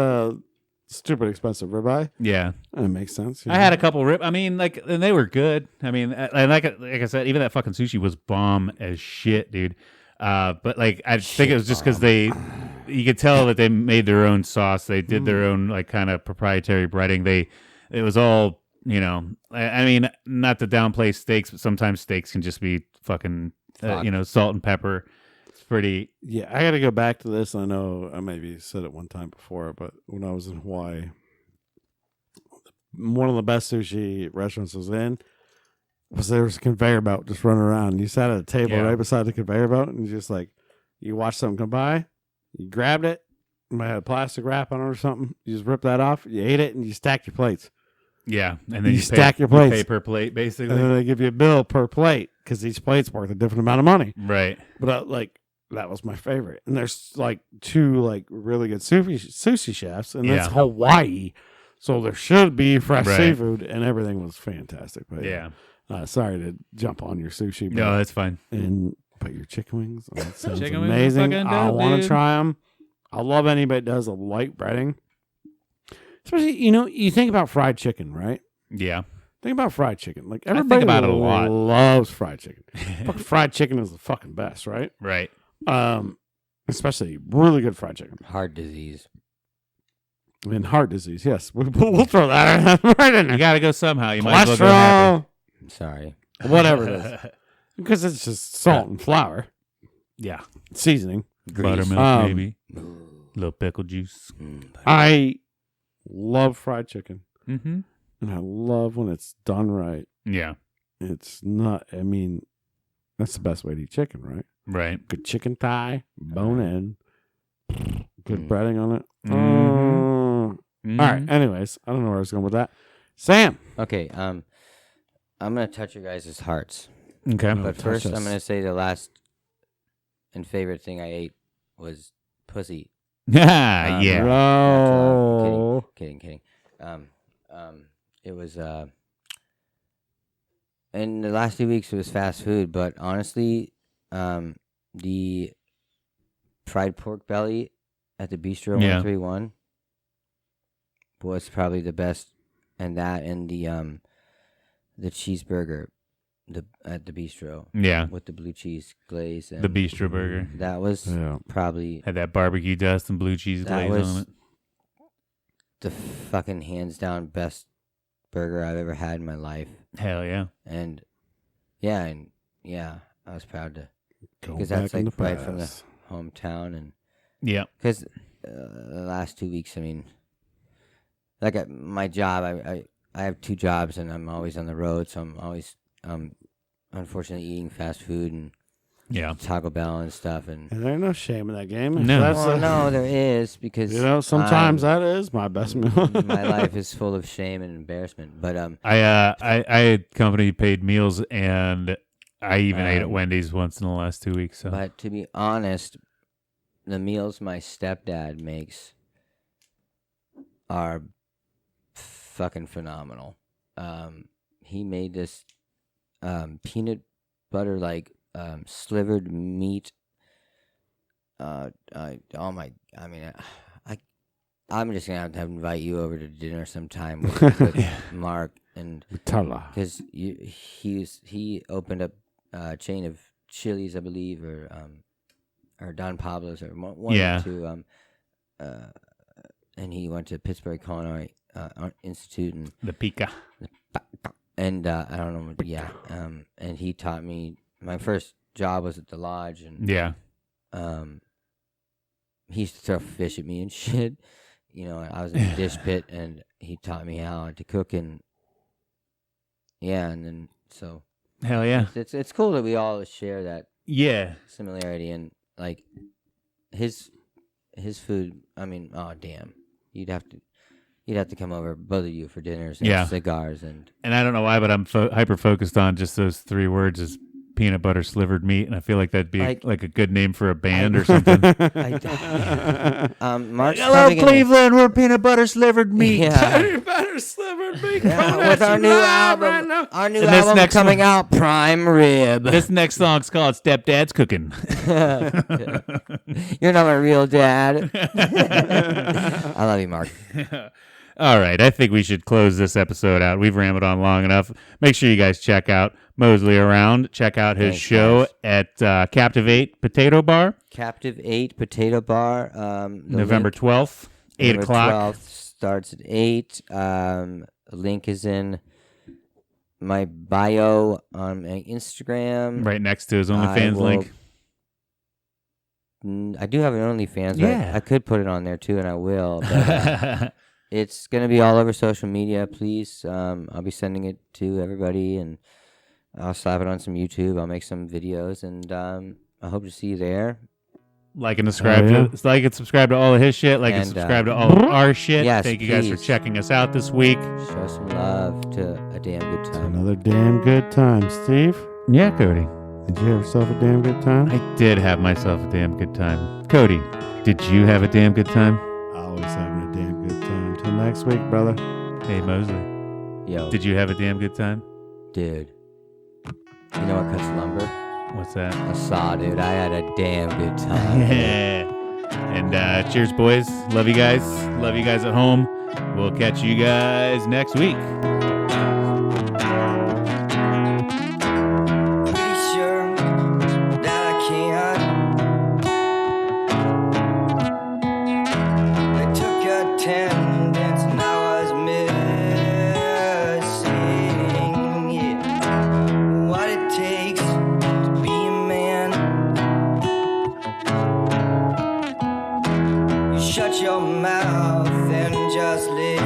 stupid expensive ribeye. Yeah, it makes sense. I had a couple I mean, and they were good. I mean, like I said, even that fucking sushi was bomb as shit, dude. But like, I think it was just because you could tell that they made their own sauce. They did their own like kind of proprietary breading. It was all You know, I mean, not to downplay steaks, but sometimes steaks can just be fucking, salt and pepper. It's pretty. Yeah, I got to go back to this. I know I maybe said it one time before, but when I was in Hawaii, one of the best sushi restaurants I was in was there was a conveyor belt just running around. And you sat at a table right beside the conveyor belt, and you just like, you watched something come by, you grabbed it, it might have a plastic wrap on it or something. You just rip that off, you ate it, and you stacked your plates. Yeah, and then you stack your plates. You pay per plate, basically. And then they give you a bill per plate because each plate's worth a different amount of money. Right. But that was my favorite. And there's like two like really good sushi chefs, and that's Hawaii. So there should be fresh seafood, and everything was fantastic. But sorry to jump on your sushi. No, that's fine. But your chicken wings, that sounds chicken amazing. wings I want to try them. I love anybody that does a light breading. Especially, you think about fried chicken, right? Yeah. Think about fried chicken. Like everybody about it a lot. Loves fried chicken. Fucking fried chicken is the fucking best, right? Right. Especially really good fried chicken. Heart disease. And heart disease, yes. We'll throw that right in there. You got to go somehow. You might as well go happy. I'm sorry. Whatever it is. Because it's just salt and flour. Yeah. Seasoning. Buttermilk, maybe. A little pickle juice. I love fried chicken. Mm-hmm. And I love when it's done right. Yeah. It's not, that's the best way to eat chicken, right? Right. Good chicken thigh, bone in, good breading on it. Mm-hmm. All right. Anyways, I don't know where I was going with that. Sam. Okay. I'm gonna touch your guys' hearts. Okay. But first, I'm gonna say the last and favorite thing I ate was pussy. Yeah. Kidding. It was in the last 2 weeks it was fast food, but honestly, the fried pork belly at the Bistro 131 was probably the best, and that and the cheeseburger at the Bistro. Yeah. With the blue cheese glaze. And the Bistro burger. That was probably had that barbecue dust and blue cheese glaze on it. The fucking hands down best burger I've ever had in my life. Hell yeah. And I was proud to Go because back that's in like the right past. from the hometown, and because the last 2 weeks, like at my job, I have 2 jobs and I'm always on the road, so I'm always unfortunately eating fast food and Taco Bell and stuff, and there's no shame in that game. No, no, there is, because sometimes that is my best meal. my life is full of shame and embarrassment. But I had company paid meals, and I even ate at Wendy's once in the last 2 weeks. So. But to be honest, the meals my stepdad makes are fucking phenomenal. He made this peanut butter slivered meat. I'm just gonna have to invite you over to dinner sometime with Mark, and because he opened up a chain of Chili's, I believe, or Don Pablo's, or one or two. And he went to Pittsburgh Culinary Institute and the Pica. And I don't know, and he taught me. My first job was at the lodge, and he used to throw fish at me and shit. I was in the dish pit, and he taught me how to cook, and then so hell yeah, it's cool that we all share that similarity, and like his food. Oh damn, you'd have to come over, both of you, for dinners and cigars, and I don't know why, but I'm hyper focused on just those 3 words as peanut butter slivered meat, and I feel like that'd be like a good name for a band or something. Mark's hello, Cleveland, we're peanut butter slivered meat. Peanut butter slivered meat. With our new album, coming out, Prime Rib. This next song's called Stepdad's Cooking. You're not my real dad. I love you, Mark. All right, I think we should close this episode out. We've rambled on long enough. Make sure you guys check out Mosley Around. Check out his show at Captive 8 Potato Bar. Captive 8 Potato Bar. November 12th, 8 o'clock. 12th starts at 8. Link is in my bio on my Instagram. Right next to his OnlyFans link. I do have an OnlyFans. Yeah. I could put it on there too, and I will. But, it's going to be all over social media. Please, I'll be sending it to everybody, and I'll slap it on some YouTube. I'll make some videos, and I hope to see you there. Like and subscribe to all of his shit. Like and subscribe to all of our shit. Yes, Thank you guys for checking us out this week. Show some love to a damn good time. It's another damn good time, Steve. Yeah, Cody. Did you have yourself a damn good time? I did have myself a damn good time. Cody, did you have a damn good time? Always having a damn good time. Till next week, brother. Hey, Mosley. Yo. Did you have a damn good time? Dude. You know what cuts lumber? What's that? A saw, dude. I had a damn good time. Yeah. And cheers, boys. Love you guys. Love you guys at home. We'll catch you guys next week. Shut your mouth and just live.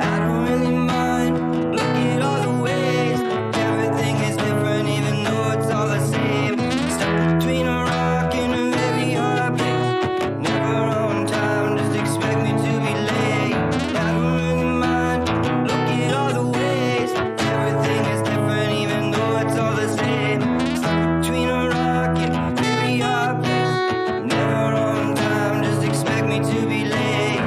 I don't really mind. Look at all the ways everything is different, even though it's all the same. Stuck between a rock and a very hard place. Never on time, just expect me to be late. I don't really mind. Look at all the ways everything is different, even though it's all the same. Stuck between a rock and a very hard place. Never on time, just expect me to be late.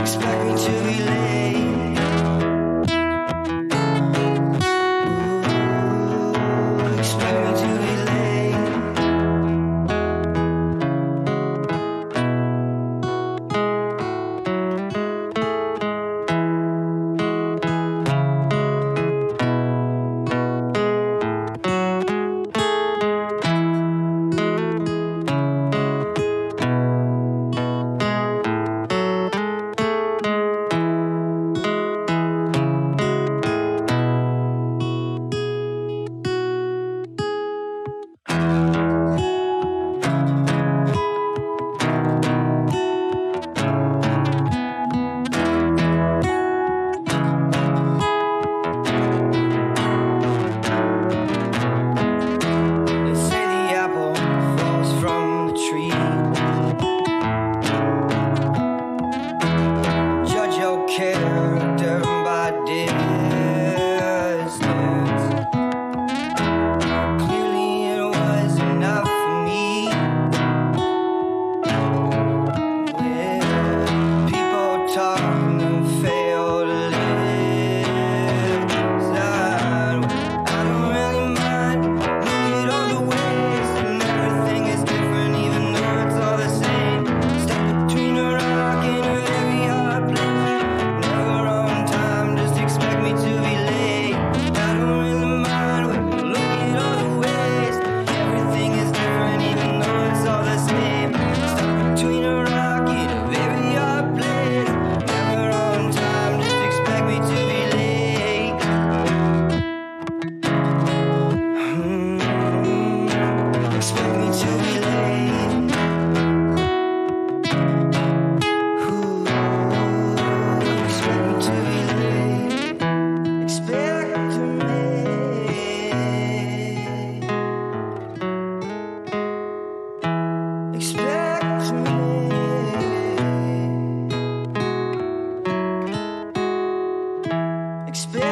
Expect me to be late. Expect me to be late. They say the apple falls from the tree. Judge your character by distance. Clearly it was enough for me. When people talk and fail to live, I don't really mind. Look at all the ways and everything is different, even though it's all the same. Stuck between a rock and a very hard place. Never on time, just expect me to be late. I don't really mind. Look at all the ways everything is different, even though it's all the same. Stuck between a rock and a very hard place. Never on time, just expect me to be late. Expect me to be late. Expect me to be late. Expect me. Expect me. Expect